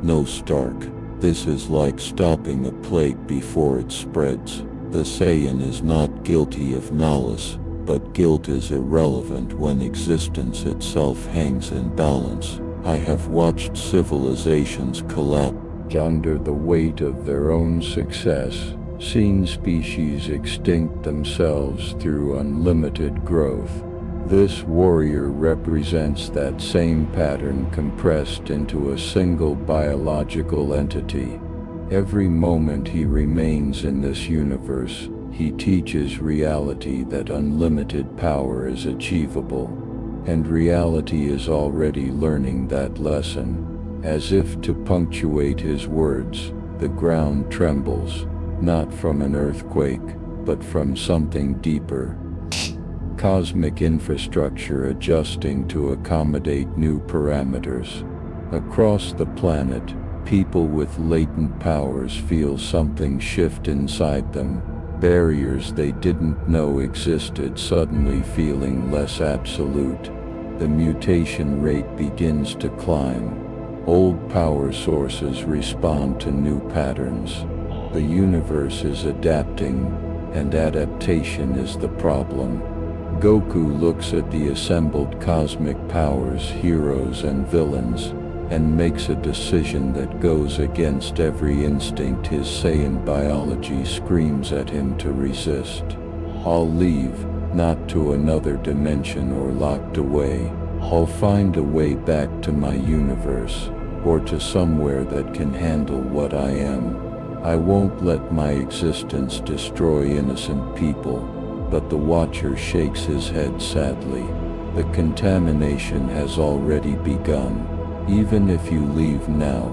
No, Stark, this is like stopping a plague before it spreads. The Saiyan is not guilty of malice, but guilt is irrelevant when existence itself hangs in balance. I have watched civilizations collapse under the weight of their own success, seen species extinct themselves through unlimited growth. This warrior represents that same pattern compressed into a single biological entity. Every moment he remains in this universe, he teaches reality that unlimited power is achievable. And reality is already learning that lesson. As if to punctuate his words, the ground trembles, not from an earthquake, but from something deeper. Cosmic infrastructure adjusting to accommodate new parameters. Across the planet, people with latent powers feel something shift inside them. Barriers they didn't know existed suddenly feeling less absolute. The mutation rate begins to climb. Old power sources respond to new patterns. The universe is adapting, and adaptation is the problem. Goku looks at the assembled cosmic powers, heroes and villains, and makes a decision that goes against every instinct his Saiyan biology screams at him to resist. I'll leave, not to another dimension or locked away. I'll find a way back to my universe, or to somewhere that can handle what I am. I won't let my existence destroy innocent people. But the Watcher shakes his head sadly. The contamination has already begun. Even if you leave now,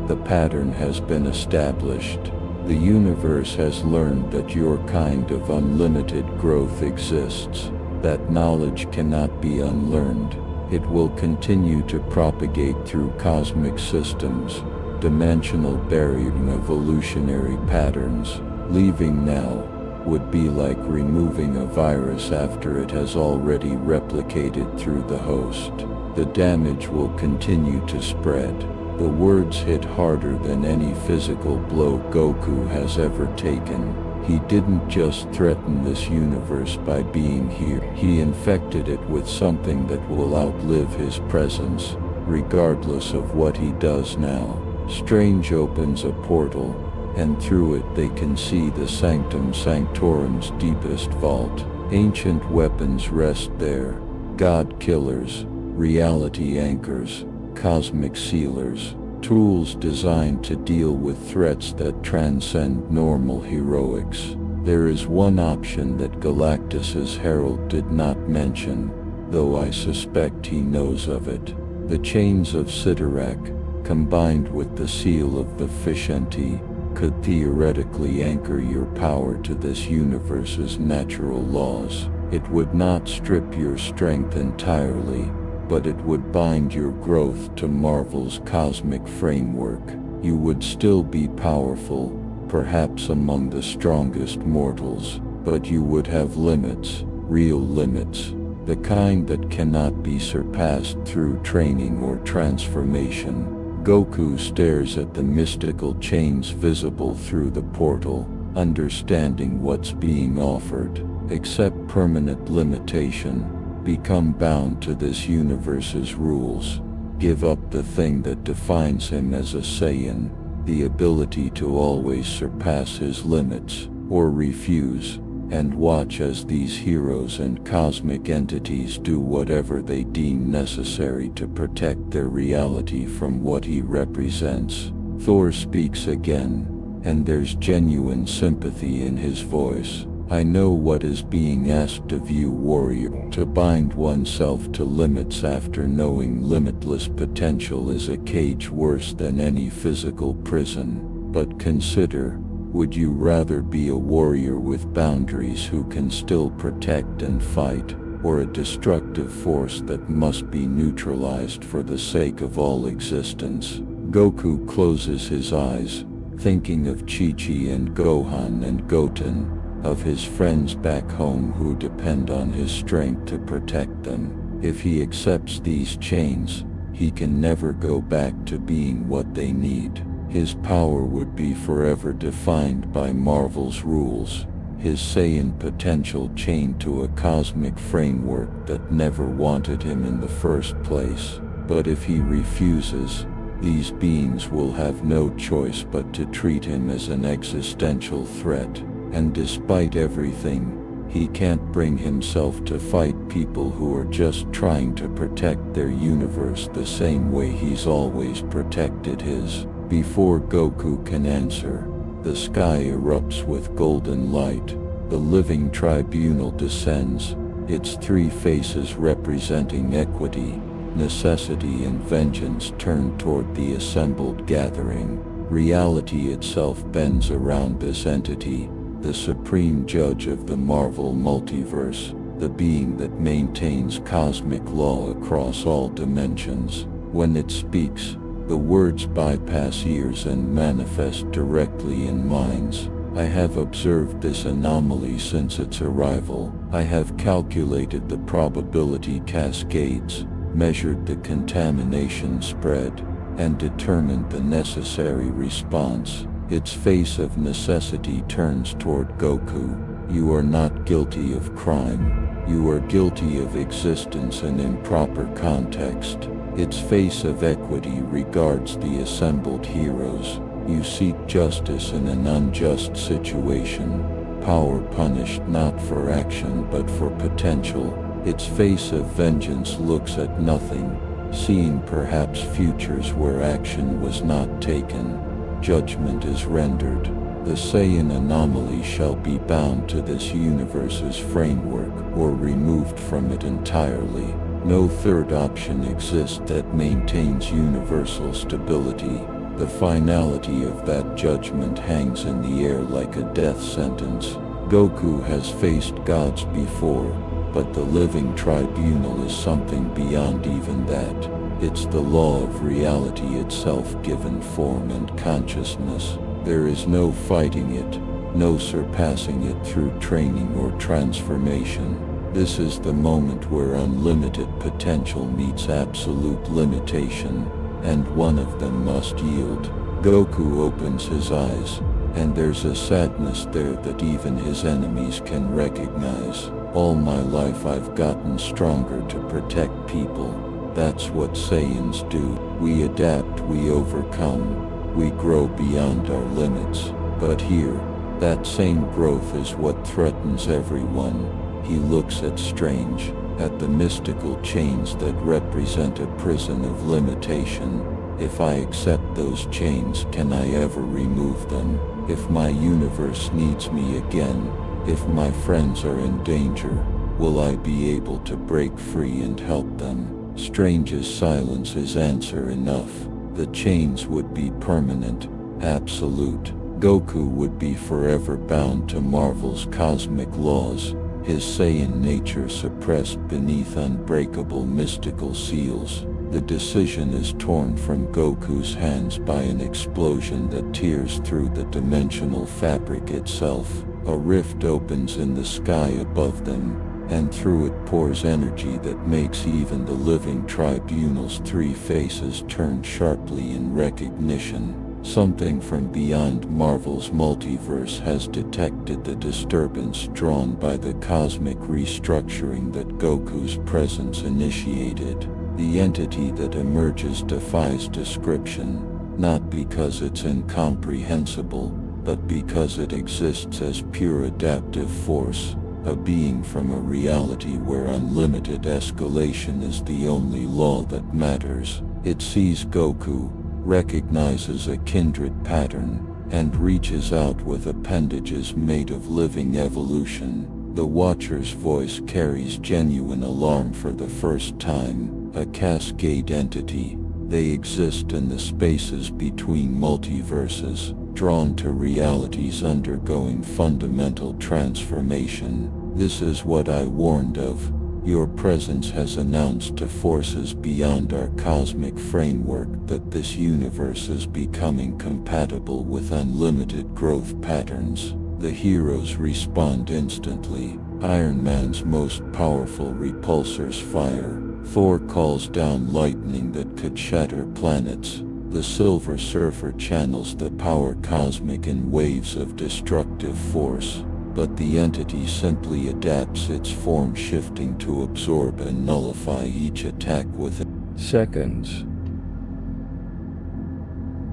the pattern has been established. The universe has learned that your kind of unlimited growth exists. That knowledge cannot be unlearned. It will continue to propagate through cosmic systems, dimensional burying evolutionary patterns. Leaving now would be like removing a virus after it has already replicated through the host. The damage will continue to spread. The words hit harder than any physical blow Goku has ever taken. He didn't just threaten this universe by being here. He infected it with something that will outlive his presence, regardless of what he does now. Strange opens a portal, and through it they can see the Sanctum Sanctorum's deepest vault. Ancient weapons rest there, god killers, reality anchors, cosmic sealers, tools designed to deal with threats that transcend normal heroics. There is one option that Galactus's herald did not mention, though I suspect he knows of it. The chains of Sidorak, combined with the seal of the Fishenti, could theoretically anchor your power to this universe's natural laws. It would not strip your strength entirely, but it would bind your growth to Marvel's cosmic framework. You would still be powerful, perhaps among the strongest mortals, but you would have limits, real limits, the kind that cannot be surpassed through training or transformation. Goku stares at the mystical chains visible through the portal, understanding what's being offered. Accept permanent limitation. Become bound to this universe's rules. Give up the thing that defines him as a Saiyan, the ability to always surpass his limits, or refuse, and watch as these heroes and cosmic entities do whatever they deem necessary to protect their reality from what he represents. Thor speaks again, and there's genuine sympathy in his voice. I know what is being asked of you, warrior. To bind oneself to limits after knowing limitless potential is a cage worse than any physical prison. But consider, would you rather be a warrior with boundaries who can still protect and fight, or a destructive force that must be neutralized for the sake of all existence? Goku closes his eyes, thinking of Chi-Chi and Gohan and Goten, of his friends back home who depend on his strength to protect them. If he accepts these chains, he can never go back to being what they need. His power would be forever defined by Marvel's rules, his Saiyan potential chained to a cosmic framework that never wanted him in the first place. But if he refuses, these beings will have no choice but to treat him as an existential threat. And despite everything, he can't bring himself to fight people who are just trying to protect their universe the same way he's always protected his. Before Goku can answer, the sky erupts with golden light. The living tribunal descends, its three faces representing equity, necessity and vengeance turn toward the assembled gathering. Reality itself bends around this entity, the supreme judge of the Marvel multiverse, the being that maintains cosmic law across all dimensions. When it speaks, the words bypass ears and manifest directly in minds. I have observed this anomaly since its arrival. I have calculated the probability cascades, measured the contamination spread, and determined the necessary response. Its face of necessity turns toward Goku. You are not guilty of crime. You are guilty of existence in improper context. Its face of equity regards the assembled heroes. You seek justice in an unjust situation. Power punished not for action but for potential. Its face of vengeance looks at nothing, seeing perhaps futures where action was not taken. Judgment is rendered. The Saiyan anomaly shall be bound to this universe's framework or removed from it entirely. No third option exists that maintains universal stability. The finality of that judgment hangs in the air like a death sentence. Goku has faced gods before, but the living tribunal is something beyond even that. It's the law of reality itself given form and consciousness. There is no fighting it, no surpassing it through training or transformation. This is the moment where unlimited potential meets absolute limitation, and one of them must yield. Goku opens his eyes, and there's a sadness there that even his enemies can recognize. All my life I've gotten stronger to protect people. That's what Saiyans do. We adapt, we overcome, we grow beyond our limits. But here, that same growth is what threatens everyone. He looks at Strange, at the mystical chains that represent a prison of limitation. If I accept those chains, can I ever remove them? If my universe needs me again, if my friends are in danger, will I be able to break free and help them? Strange's silence is answer enough. The chains would be permanent, absolute. Goku would be forever bound to Marvel's cosmic laws, his Saiyan nature suppressed beneath unbreakable mystical seals. The decision is torn from Goku's hands by an explosion that tears through the dimensional fabric itself. A rift opens in the sky above them, and through it pours energy that makes even the living tribunal's three faces turn sharply in recognition. Something from beyond Marvel's multiverse has detected the disturbance drawn by the cosmic restructuring that Goku's presence initiated. The entity that emerges defies description, not because it's incomprehensible, but because it exists as pure adaptive force, a being from a reality where unlimited escalation is the only law that matters. It sees Goku, recognizes a kindred pattern, and reaches out with appendages made of living evolution. The Watcher's voice carries genuine alarm for the first time. A cascade entity. They exist in the spaces between multiverses, drawn to realities undergoing fundamental transformation. This is what I warned of. Your presence has announced to forces beyond our cosmic framework that this universe is becoming compatible with unlimited growth patterns. The heroes respond instantly. Iron Man's most powerful repulsors fire. Thor calls down lightning that could shatter planets. The Silver Surfer channels the power cosmic in waves of destructive force. But the entity simply adapts its form, shifting to absorb and nullify each attack within seconds.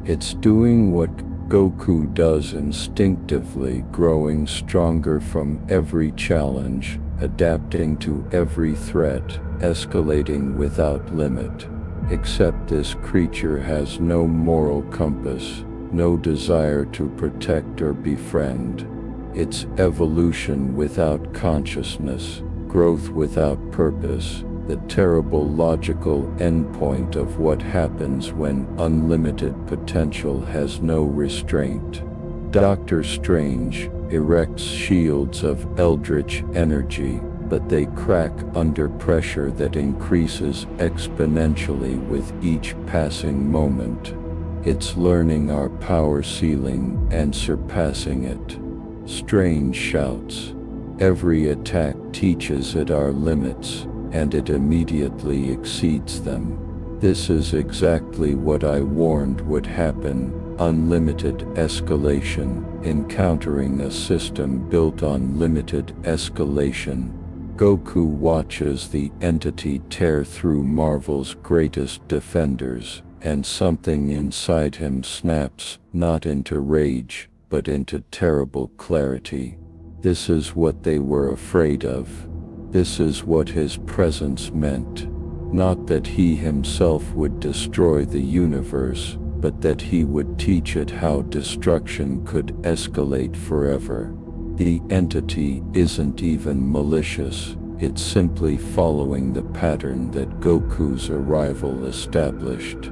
It's doing what Goku does instinctively, growing stronger from every challenge, adapting to every threat, escalating without limit. Except this creature has no moral compass, no desire to protect or befriend. It's evolution without consciousness, growth without purpose, the terrible logical endpoint of what happens when unlimited potential has no restraint. Dr. Strange erects shields of eldritch energy, but they crack under pressure that increases exponentially with each passing moment. It's learning our power ceiling and surpassing it. Strange shouts. Every attack teaches it our limits, and it immediately exceeds them. This is exactly what I warned would happen. Unlimited escalation, encountering a system built on limited escalation. Goku watches the entity tear through Marvel's greatest defenders, and something inside him snaps, not into rage, but into terrible clarity. This is what they were afraid of. This is what his presence meant. Not that he himself would destroy the universe, but that he would teach it how destruction could escalate forever. The entity isn't even malicious, it's simply following the pattern that Goku's arrival established.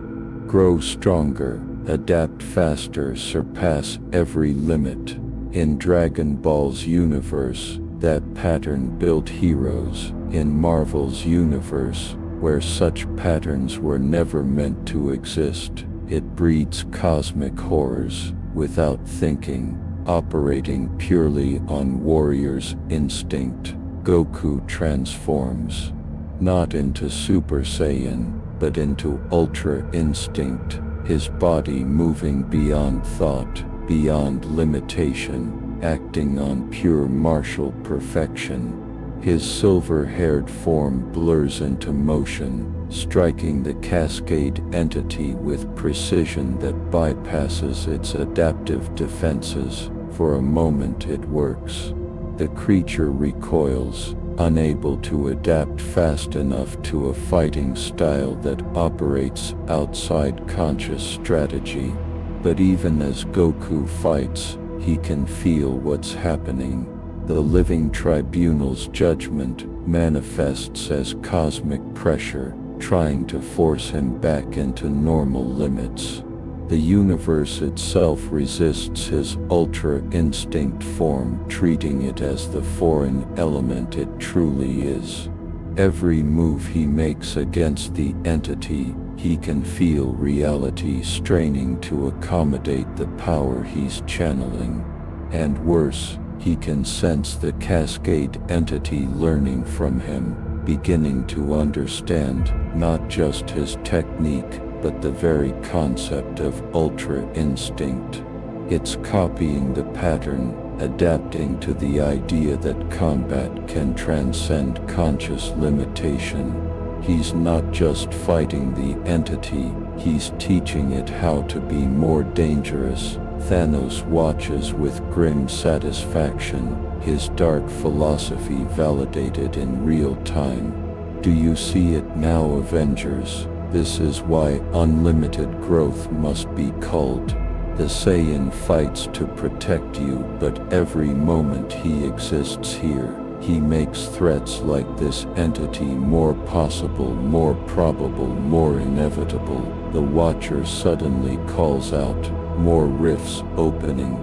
Grow stronger, adapt faster, surpass every limit. In Dragon Ball's universe, that pattern built heroes. In Marvel's universe, where such patterns were never meant to exist, it breeds cosmic horrors, without thinking, operating purely on warrior's instinct. Goku transforms, not into Super Saiyan, but into Ultra Instinct, his body moving beyond thought, beyond limitation, acting on pure martial perfection. His silver-haired form blurs into motion, striking the Cascade entity with precision that bypasses its adaptive defenses. For a moment it works. The creature recoils, unable to adapt fast enough to a fighting style that operates outside conscious strategy. But even as Goku fights, he can feel what's happening. The living tribunal's judgment manifests as cosmic pressure, trying to force him back into normal limits. The universe itself resists his ultra instinct form, treating it as the foreign element it truly is. Every move he makes against the entity, he can feel reality straining to accommodate the power he's channeling. And worse, he can sense the Cascade entity learning from him, beginning to understand not just his technique, but the very concept of ultra instinct. It's copying the pattern, adapting to the idea that combat can transcend conscious limitation. He's not just fighting the entity, he's teaching it how to be more dangerous. Thanos watches with grim satisfaction, his dark philosophy validated in real time. Do you see it now, Avengers? This is why unlimited growth must be culled. The Saiyan fights to protect you, but every moment he exists here, he makes threats like this entity more possible, more probable, more inevitable. The Watcher suddenly calls out, more rifts opening.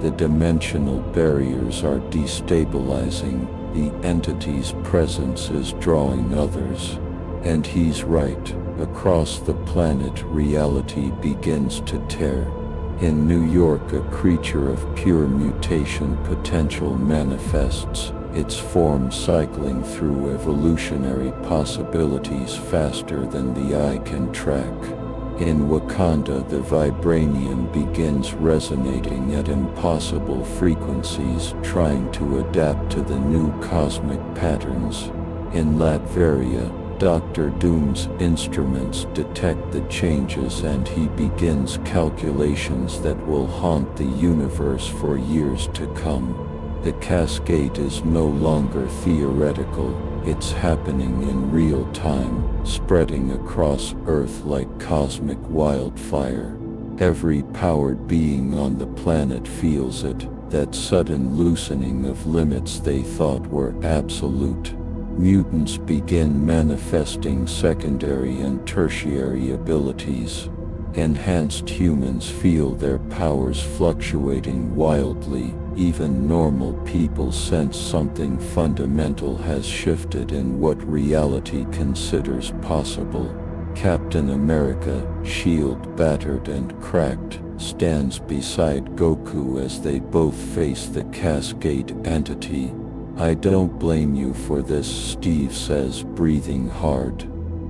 The dimensional barriers are destabilizing. The entity's presence is drawing others. And he's right. Across the planet, reality begins to tear. In New York, a creature of pure mutation potential manifests, its form cycling through evolutionary possibilities faster than the eye can track. In Wakanda, the vibranium begins resonating at impossible frequencies, trying to adapt to the new cosmic patterns. In Latveria, Dr. Doom's instruments detect the changes and he begins calculations that will haunt the universe for years to come. The cascade is no longer theoretical, it's happening in real time, spreading across Earth like cosmic wildfire. Every powered being on the planet feels it, that sudden loosening of limits they thought were absolute. Mutants begin manifesting secondary and tertiary abilities. Enhanced humans feel their powers fluctuating wildly. Even normal people sense something fundamental has shifted in what reality considers possible. Captain America, shield battered and cracked, stands beside Goku as they both face the Cascade entity. "I don't blame you for this," Steve says, breathing hard.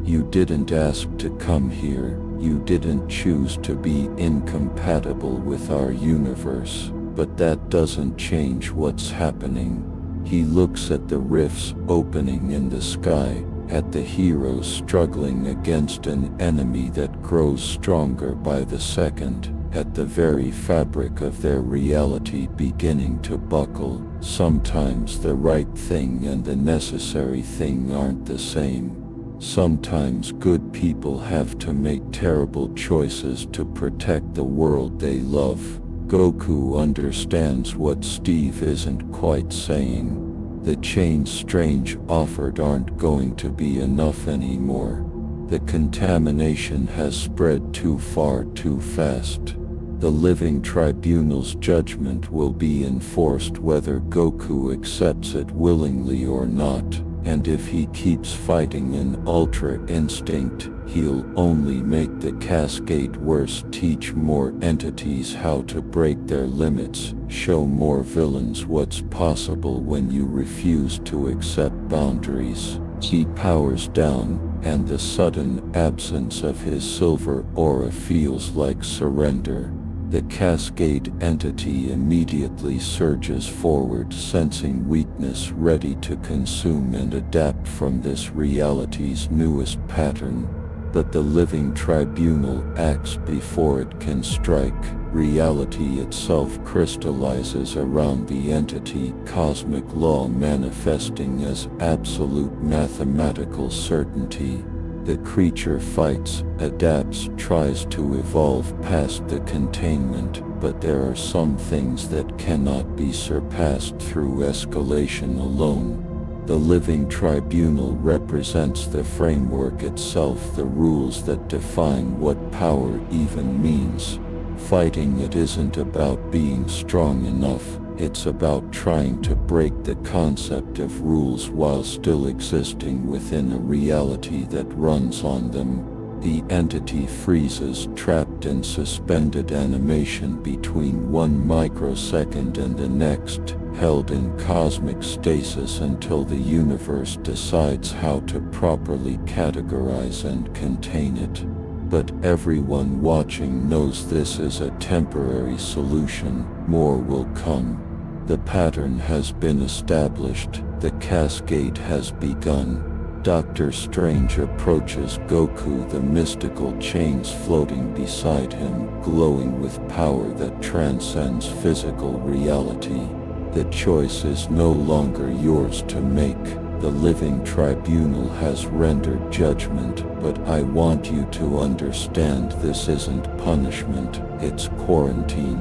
You didn't ask to come here. You didn't choose to be incompatible with our universe. But that doesn't change what's happening. He looks at the rifts opening in the sky, at the heroes struggling against an enemy that grows stronger by the second, at the very fabric of their reality beginning to buckle. Sometimes the right thing and the necessary thing aren't the same. Sometimes good people have to make terrible choices to protect the world they love. Goku understands what Steve isn't quite saying. The chains Strange offered aren't going to be enough anymore. The contamination has spread too far too fast. The Living Tribunal's judgment will be enforced whether Goku accepts it willingly or not. And if he keeps fighting an Ultra Instinct, he'll only make the cascade worse, teach more entities how to break their limits, show more villains what's possible when you refuse to accept boundaries. He powers down, and the sudden absence of his silver aura feels like surrender. The cascade entity immediately surges forward, sensing weakness, ready to consume and adapt from this reality's newest pattern. But the Living Tribunal acts before it can strike. Reality itself crystallizes around the entity, cosmic law manifesting as absolute mathematical certainty. The creature fights, adapts, tries to evolve past the containment, but there are some things that cannot be surpassed through escalation alone. The Living Tribunal represents the framework itself, the rules that define what power even means. Fighting it isn't about being strong enough. It's about trying to break the concept of rules while still existing within a reality that runs on them. The entity freezes, trapped in suspended animation between one microsecond and the next, held in cosmic stasis until the universe decides how to properly categorize and contain it. But everyone watching knows this is a temporary solution. More will come. The pattern has been established. The cascade has begun. Dr. Strange approaches Goku, the mystical chains floating beside him, glowing with power that transcends physical reality. The choice is no longer yours to make. The Living Tribunal has rendered judgment, but I want you to understand this isn't punishment, it's quarantine.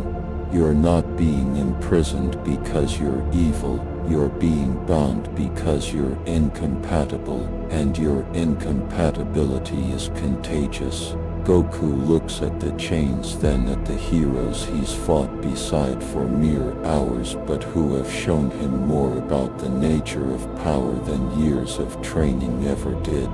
You're not being imprisoned because you're evil, you're being bound because you're incompatible, and your incompatibility is contagious. Goku looks at the chains, then at the heroes he's fought beside for mere hours but who have shown him more about the nature of power than years of training ever did.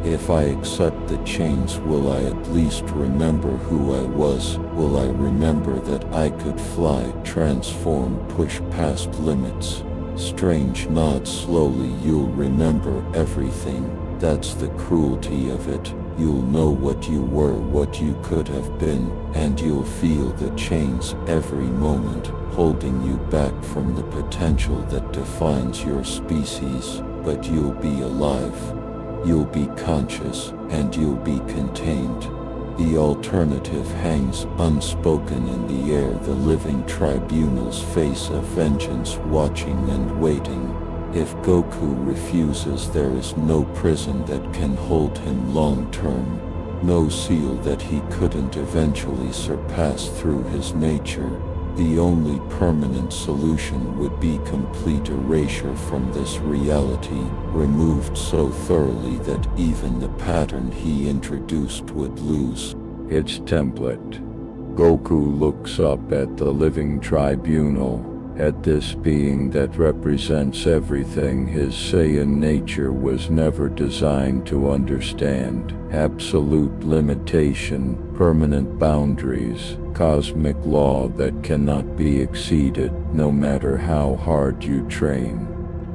If I accept the chains, will I at least remember who I was? Will I remember that I could fly, transform, push past limits? Strange nods slowly. You'll remember everything. That's the cruelty of it. You'll know what you were, what you could have been, and you'll feel the chains every moment, holding you back from the potential that defines your species. But you'll be alive. You'll be conscious, and you'll be contained. The alternative hangs unspoken in the air, the Living Tribunal's face of vengeance watching and waiting. If Goku refuses, there is no prison that can hold him long term, no seal that he couldn't eventually surpass through his nature. The only permanent solution would be complete erasure from this reality, removed so thoroughly that even the pattern he introduced would lose its template. Goku looks up at the Living Tribunal, at this being that represents everything his Saiyan nature was never designed to understand. Absolute limitation, permanent boundaries, cosmic law that cannot be exceeded, no matter how hard you train.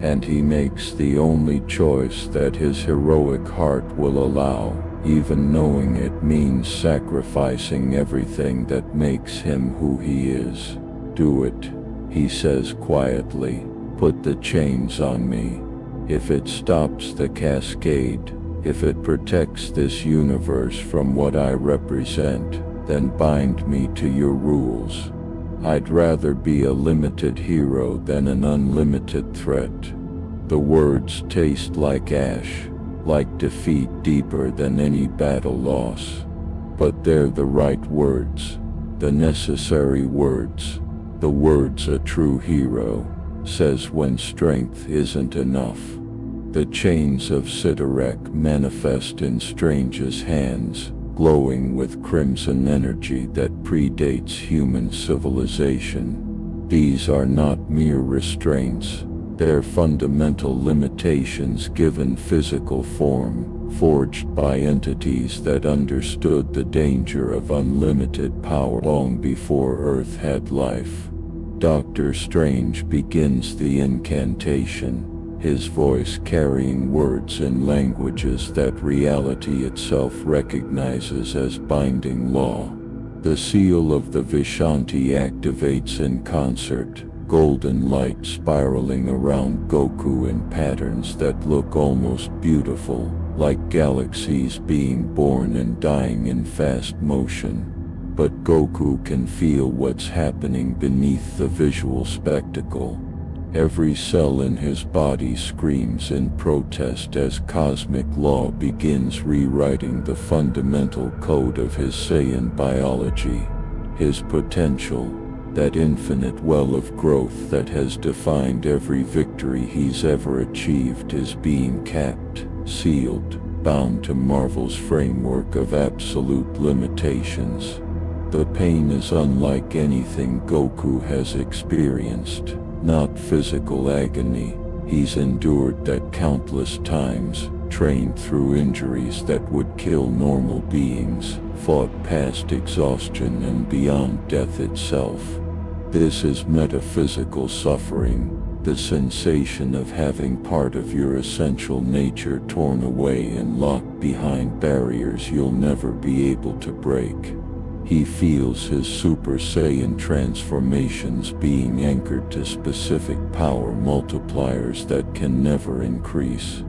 and he makes the only choice that his heroic heart will allow, even knowing it means sacrificing everything that makes him who he is. "Do it," he says quietly. "Put the chains on me. If it stops the cascade, if it protects this universe from what I represent, then bind me to your rules. I'd rather be a limited hero than an unlimited threat." The words taste like ash, like defeat deeper than any battle loss. But they're the right words, the necessary words, the words a true hero says when strength isn't enough. The chains of Sidorak manifest in Strange's hands, glowing with crimson energy that predates human civilization. These are not mere restraints, they're fundamental limitations given physical form, forged by entities that understood the danger of unlimited power long before Earth had life. Doctor Strange begins the incantation, his voice carrying words in languages that reality itself recognizes as binding law. The seal of the Vishanti activates in concert, golden light spiraling around Goku in patterns that look almost beautiful, like galaxies being born and dying in fast motion. But Goku can feel what's happening beneath the visual spectacle. Every cell in his body screams in protest as cosmic law begins rewriting the fundamental code of his Saiyan biology. His potential, that infinite well of growth that has defined every victory he's ever achieved, is being capped, sealed, bound to Marvel's framework of absolute limitations. The pain is unlike anything Goku has experienced. Not physical agony, he's endured that countless times, trained through injuries that would kill normal beings, fought past exhaustion and beyond death itself. This is metaphysical suffering, the sensation of having part of your essential nature torn away and locked behind barriers you'll never be able to break. He feels his Super Saiyan transformations being anchored to specific power multipliers that can never increase.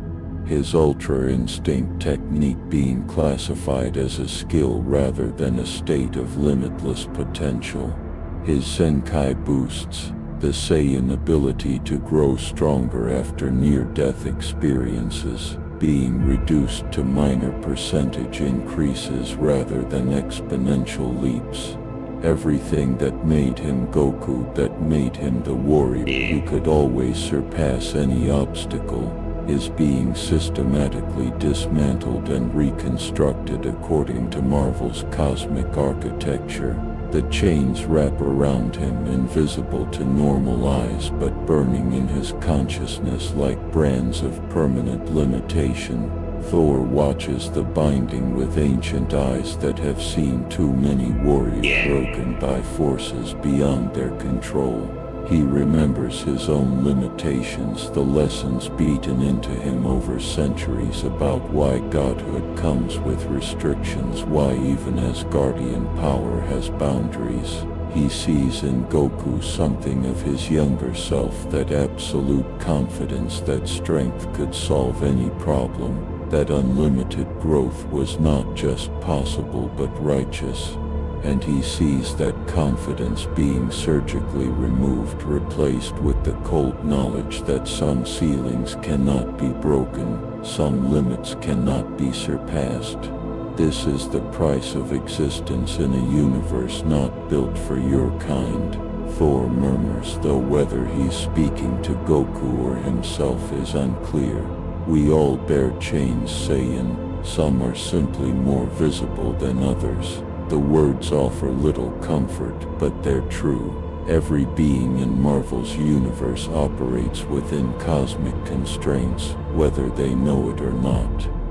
His Ultra Instinct technique being classified as a skill rather than a state of limitless potential. His Senkai boosts, the Saiyan ability to grow stronger after near-death experiences, being reduced to minor percentage increases rather than exponential leaps. Everything that made him Goku, that made him the warrior who could always surpass any obstacle, is being systematically dismantled and reconstructed according to Marvel's cosmic architecture. The chains wrap around him, invisible to normal eyes but burning in his consciousness like brands of permanent limitation. Thor watches the binding with ancient eyes that have seen too many warriors broken by forces beyond their control. He remembers his own limitations, the lessons beaten into him over centuries about why godhood comes with restrictions, why even Asgardian power has boundaries. He sees in Goku something of his younger self, that absolute confidence that strength could solve any problem, that unlimited growth was not just possible but righteous. And he sees that confidence being surgically removed, replaced with the cold knowledge that some ceilings cannot be broken, some limits cannot be surpassed. This is the price of existence in a universe not built for your kind, Thor murmurs, though whether he's speaking to Goku or himself is unclear. We all bear chains, Saiyan. Some are simply more visible than others. The words offer little comfort, but they're true. Every being in Marvel's universe operates within cosmic constraints, whether they know it or not.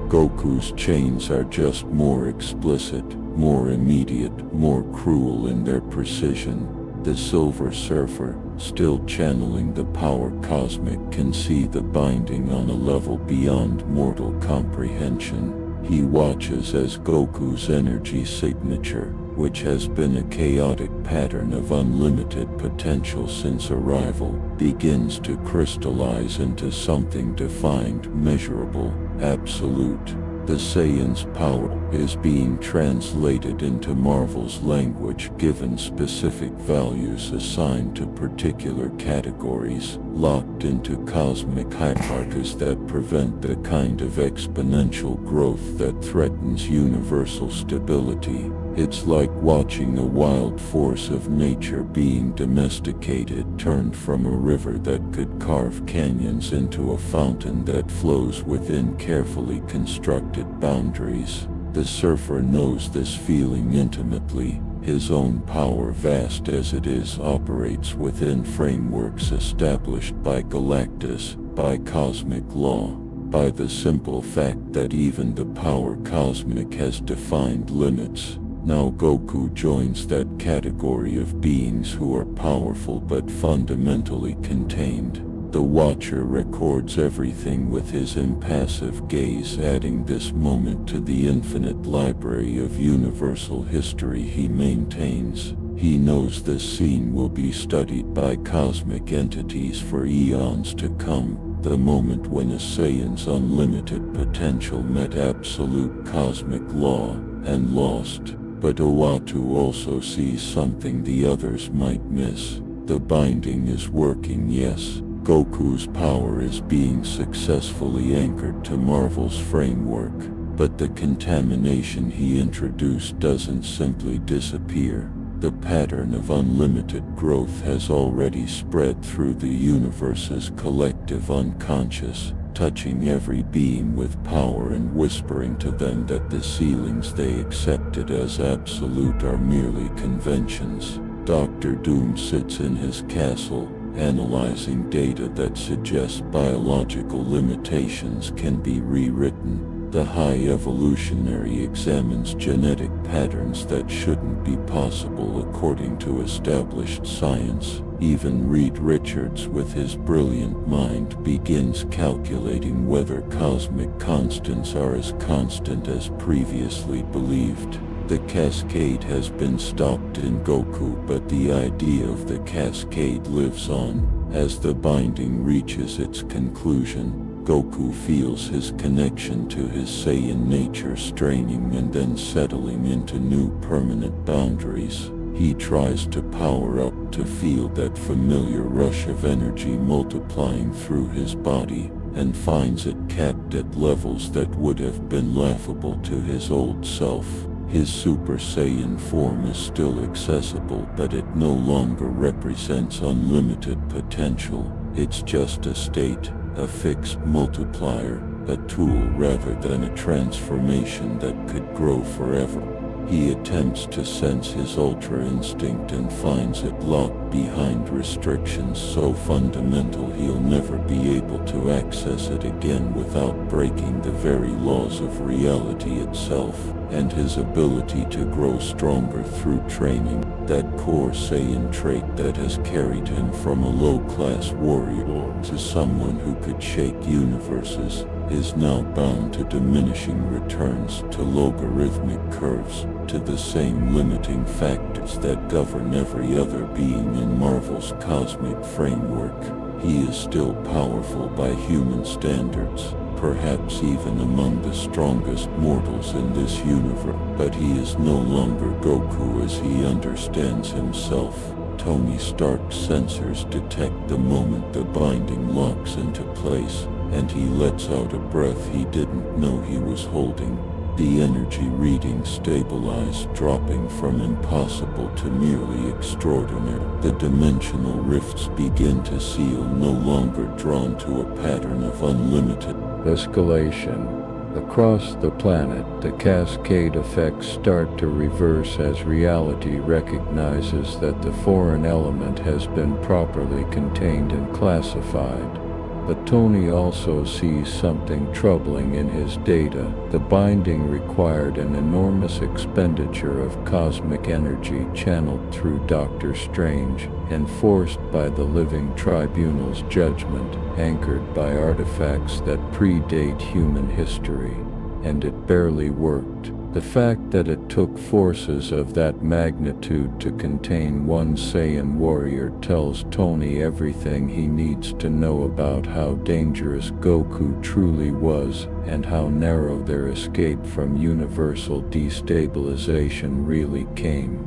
Goku's chains are just more explicit, more immediate, more cruel in their precision. The Silver Surfer, still channeling the power cosmic, can see the binding on a level beyond mortal comprehension. He watches as Goku's energy signature, which has been a chaotic pattern of unlimited potential since arrival, begins to crystallize into something defined, measurable, absolute. The Saiyan's power is being translated into Marvel's language, given specific values assigned to particular categories, locked into cosmic hierarchies that prevent the kind of exponential growth that threatens universal stability. It's like watching a wild force of nature being domesticated, turned from a river that could carve canyons into a fountain that flows within carefully constructed boundaries. The surfer knows this feeling intimately. His own power, vast as it is, operates within frameworks established by Galactus, by cosmic law, by the simple fact that even the power cosmic has defined limits. Now Goku joins that category of beings who are powerful but fundamentally contained. The Watcher records everything with his impassive gaze, adding this moment to the infinite library of universal history he maintains. He knows this scene will be studied by cosmic entities for eons to come, the moment when a Saiyan's unlimited potential met absolute cosmic law, and lost. But Owatu also sees something the others might miss. The binding is working, yes. Goku's power is being successfully anchored to Marvel's framework, but the contamination he introduced doesn't simply disappear. The pattern of unlimited growth has already spread through the universe's collective unconscious, touching every being with power and whispering to them that the ceilings they accepted as absolute are merely conventions. Dr. Doom sits in his castle, analyzing data that suggests biological limitations can be rewritten. The High Evolutionary examines genetic patterns that shouldn't be possible according to established science. Even Reed Richards, with his brilliant mind, begins calculating whether cosmic constants are as constant as previously believed. The cascade has been stopped in Goku, but the idea of the cascade lives on. As the binding reaches its conclusion, Goku feels his connection to his Saiyan nature straining and then settling into new permanent boundaries. He tries to power up to feel that familiar rush of energy multiplying through his body, and finds it capped at levels that would have been laughable to his old self. His Super Saiyan form is still accessible, but it no longer represents unlimited potential. It's just a state, a fixed multiplier, a tool rather than a transformation that could grow forever. He attempts to sense his Ultra Instinct and finds it locked behind restrictions so fundamental he'll never be able to access it again without breaking the very laws of reality itself. And his ability to grow stronger through training, that core Saiyan trait that has carried him from a low-class warrior to someone who could shake universes, is now bound to diminishing returns, to logarithmic curves, to the same limiting factors that govern every other being in Marvel's cosmic framework. He is still powerful by human standards, perhaps even among the strongest mortals in this universe, but he is no longer Goku as he understands himself. Tony Stark's sensors detect the moment the binding locks into place, and he lets out a breath he didn't know he was holding. The energy reading stabilized, dropping from impossible to merely extraordinary. The dimensional rifts begin to seal, no longer drawn to a pattern of unlimited escalation. Across the planet, the cascade effects start to reverse as reality recognizes that the foreign element has been properly contained and classified. But Tony also sees something troubling in his data. The binding required an enormous expenditure of cosmic energy channeled through Doctor Strange, enforced by the Living Tribunal's judgment, anchored by artifacts that predate human history. And it barely worked. The fact that it took forces of that magnitude to contain one Saiyan warrior tells Tony everything he needs to know about how dangerous Goku truly was, and how narrow their escape from universal destabilization really came.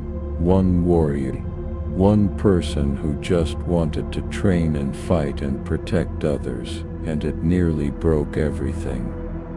One warrior. One person who just wanted to train and fight and protect others, and it nearly broke everything.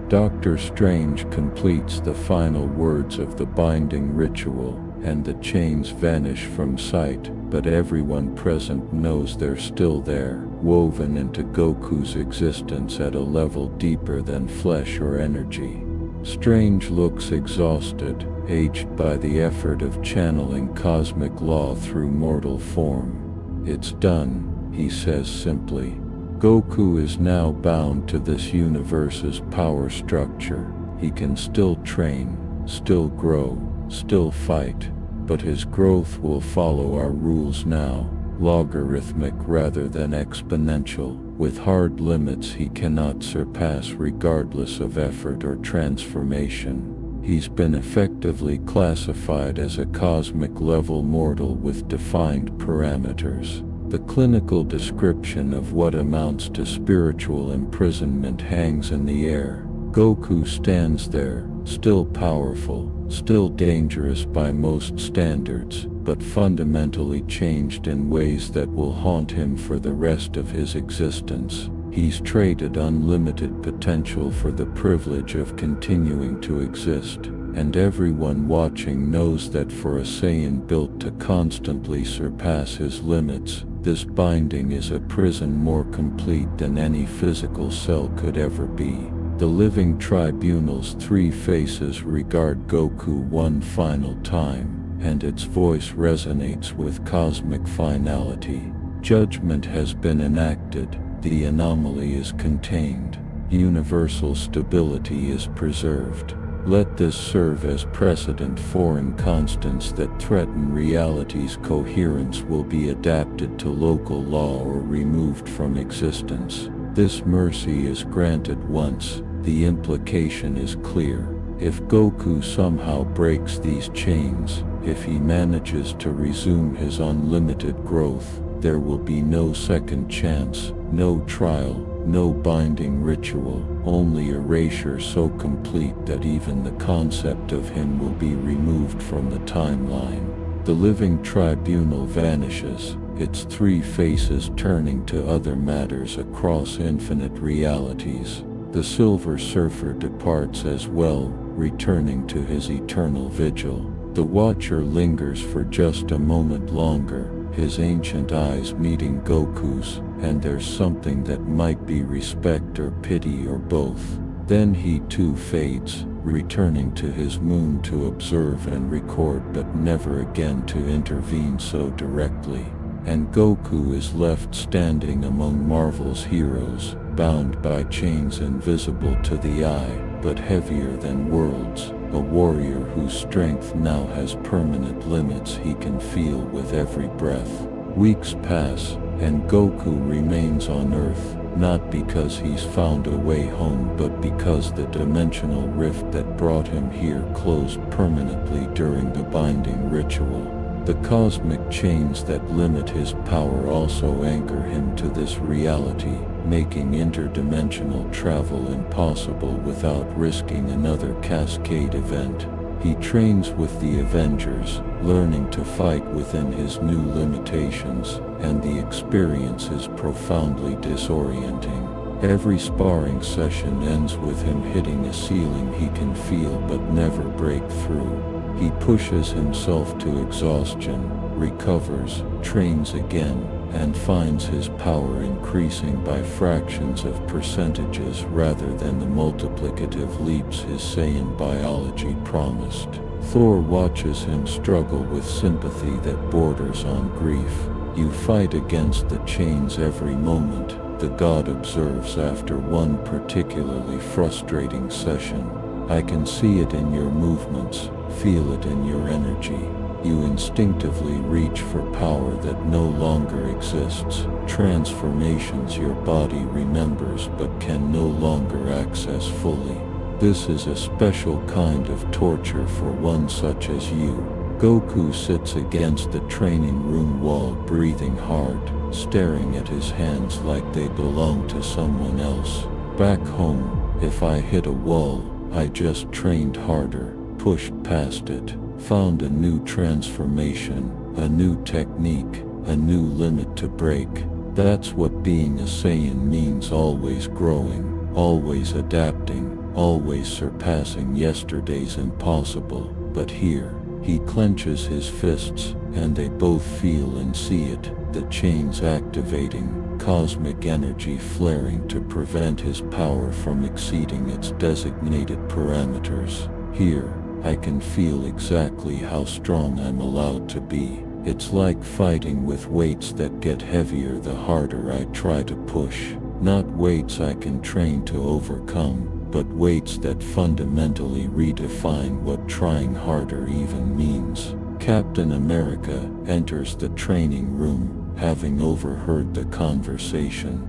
Doctor Strange completes the final words of the binding ritual, and the chains vanish from sight, but everyone present knows they're still there, woven into Goku's existence at a level deeper than flesh or energy. Strange looks exhausted, aged by the effort of channeling cosmic law through mortal form. "It's done," he says simply. Goku is now bound to this universe's power structure. He can still train, still grow, still fight, but his growth will follow our rules now, logarithmic rather than exponential, with hard limits he cannot surpass regardless of effort or transformation. He's been effectively classified as a cosmic-level mortal with defined parameters. The clinical description of what amounts to spiritual imprisonment hangs in the air. Goku stands there, still powerful, still dangerous by most standards, but fundamentally changed in ways that will haunt him for the rest of his existence. He's traded unlimited potential for the privilege of continuing to exist, and everyone watching knows that for a Saiyan built to constantly surpass his limits, this binding is a prison more complete than any physical cell could ever be. The Living Tribunal's three faces regard Goku one final time, and its voice resonates with cosmic finality. Judgment has been enacted, the anomaly is contained, universal stability is preserved. Let this serve as precedent. Foreign constants that threaten reality's coherence will be adapted to local law or removed from existence. This mercy is granted once. The implication is clear. If Goku somehow breaks these chains, if he manages to resume his unlimited growth, there will be no second chance, no trial, no binding ritual, only erasure so complete that even the concept of him will be removed from the timeline. The Living Tribunal vanishes, its three faces turning to other matters across infinite realities. The Silver Surfer departs as well, returning to his eternal vigil. The Watcher lingers for just a moment longer, his ancient eyes meeting Goku's, and there's something that might be respect or pity or both. Then he too fades, returning to his moon to observe and record but never again to intervene so directly. And Goku is left standing among Marvel's heroes, bound by chains invisible to the eye, but heavier than worlds, a warrior whose strength now has permanent limits he can feel with every breath. Weeks pass, and Goku remains on Earth, not because he's found a way home but because the dimensional rift that brought him here closed permanently during the binding ritual. The cosmic chains that limit his power also anchor him to this reality, making interdimensional travel impossible without risking another cascade event. He trains with the Avengers, learning to fight within his new limitations, and the experience is profoundly disorienting. Every sparring session ends with him hitting a ceiling he can feel but never break through. He pushes himself to exhaustion, recovers, trains again, and finds his power increasing by fractions of percentages rather than the multiplicative leaps his Saiyan biology promised. Thor watches him struggle with sympathy that borders on grief. You fight against the chains every moment, the god observes after one particularly frustrating session. I can see it in your movements, feel it in your energy. You instinctively reach for power that no longer exists, transformations your body remembers but can no longer access fully. This is a special kind of torture for one such as you. Goku sits against the training room wall, breathing hard, staring at his hands like they belong to someone else. Back home, if I hit a wall, I just trained harder, pushed past it, found a new transformation, a new technique, a new limit to break. That's what being a Saiyan means: always growing, always adapting, always surpassing yesterday's impossible. But here, he clenches his fists, and they both feel and see it, the chains activating, cosmic energy flaring to prevent his power from exceeding its designated parameters. Here, I can feel exactly how strong I'm allowed to be. It's like fighting with weights that get heavier the harder I try to push. Not weights I can train to overcome, but weights that fundamentally redefine what trying harder even means. Captain America enters the training room, having overheard the conversation.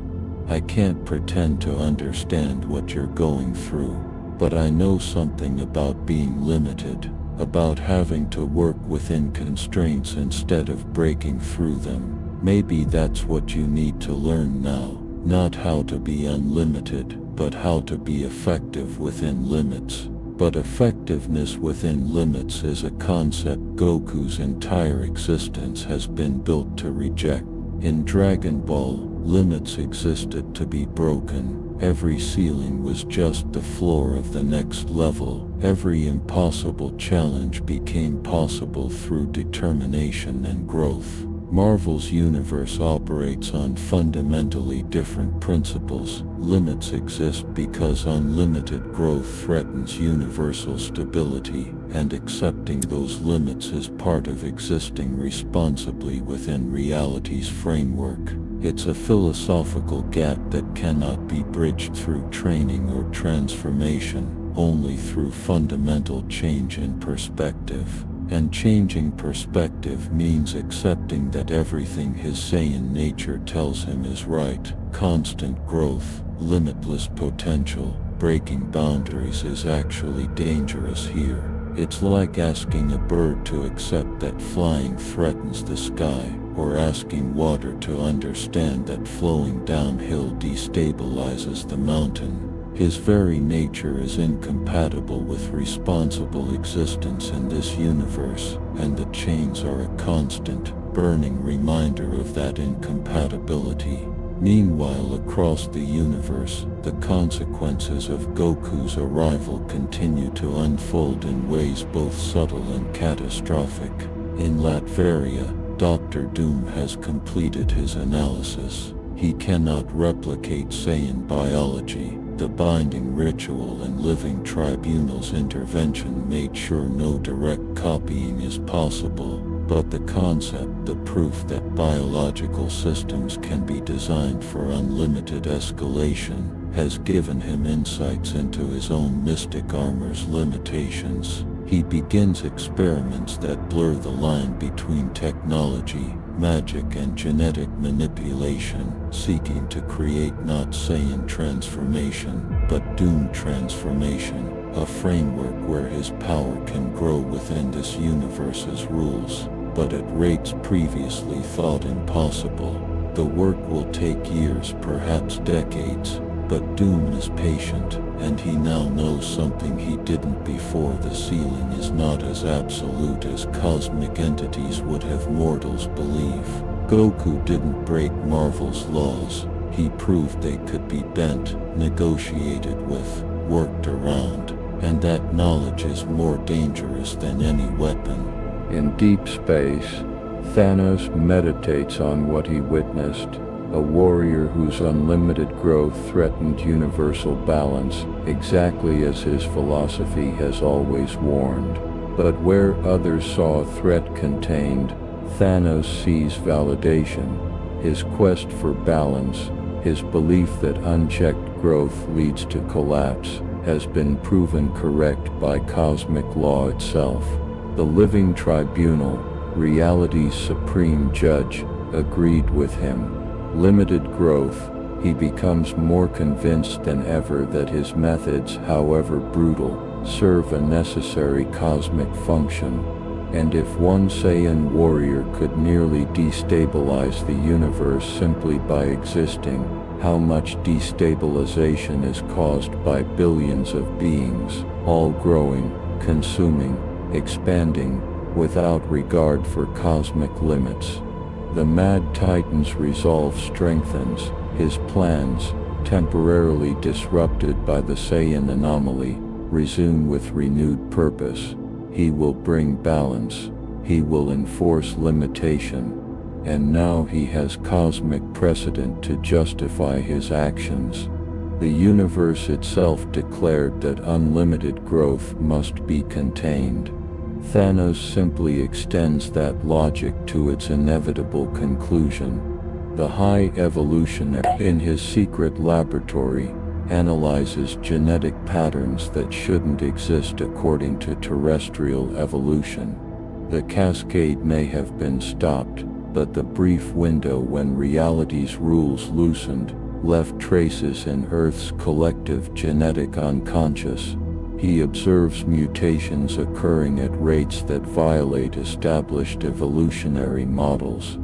I can't pretend to understand what you're going through, but I know something about being limited, about having to work within constraints instead of breaking through them. Maybe that's what you need to learn now. Not how to be unlimited, but how to be effective within limits. But effectiveness within limits is a concept Goku's entire existence has been built to reject. In Dragon Ball, limits existed to be broken. Every ceiling was just the floor of the next level. Every impossible challenge became possible through determination and growth. Marvel's universe operates on fundamentally different principles. Limits exist because unlimited growth threatens universal stability, and accepting those limits is part of existing responsibly within reality's framework. It's a philosophical gap that cannot be bridged through training or transformation, only through fundamental change in perspective. And changing perspective means accepting that everything his Saiyan nature tells him is right. Constant growth, limitless potential, breaking boundaries is actually dangerous here. It's like asking a bird to accept that flying threatens the sky, or asking water to understand that flowing downhill destabilizes the mountain. His very nature is incompatible with responsible existence in this universe, and the chains are a constant, burning reminder of that incompatibility. Meanwhile, across the universe, the consequences of Goku's arrival continue to unfold in ways both subtle and catastrophic. In Latveria, Dr. Doom has completed his analysis. He cannot replicate Saiyan biology. The binding ritual and living tribunal's intervention made sure no direct copying is possible, but the concept, the proof that biological systems can be designed for unlimited escalation, has given him insights into his own mystic armor's limitations. He begins experiments that blur the line between technology, magic and genetic manipulation, seeking to create not Saiyan transformation, but Doom transformation, a framework where his power can grow within this universe's rules, but at rates previously thought impossible. The work will take years, perhaps decades, but Doom is patient, and he now knows something he didn't before. The ceiling is not as absolute as cosmic entities would have mortals believe. Goku didn't break Marvel's laws. He proved they could be bent, negotiated with, worked around, and that knowledge is more dangerous than any weapon. In deep space, Thanos meditates on what he witnessed. A warrior whose unlimited growth threatened universal balance, exactly as his philosophy has always warned. But where others saw a threat contained, Thanos sees validation. His quest for balance, His belief that unchecked growth leads to collapse has been proven correct by cosmic law itself. The living tribunal, reality's supreme judge, agreed with him. Limited growth, he becomes more convinced than ever that his methods, however brutal, serve a necessary cosmic function. And if one Saiyan warrior could nearly destabilize the universe simply by existing, how much destabilization is caused by billions of beings, all growing, consuming, expanding, without regard for cosmic limits? The Mad Titan's resolve strengthens. His plans, temporarily disrupted by the Saiyan anomaly, resume with renewed purpose. He will bring balance. He will enforce limitation. And now he has cosmic precedent to justify his actions. The universe itself declared that unlimited growth must be contained. Thanos simply extends that logic to its inevitable conclusion. The High Evolutionary, in his secret laboratory, analyzes genetic patterns that shouldn't exist according to terrestrial evolution. The cascade may have been stopped, but the brief window when reality's rules loosened left traces in Earth's collective genetic unconscious. He observes mutations occurring at rates that violate established evolutionary models.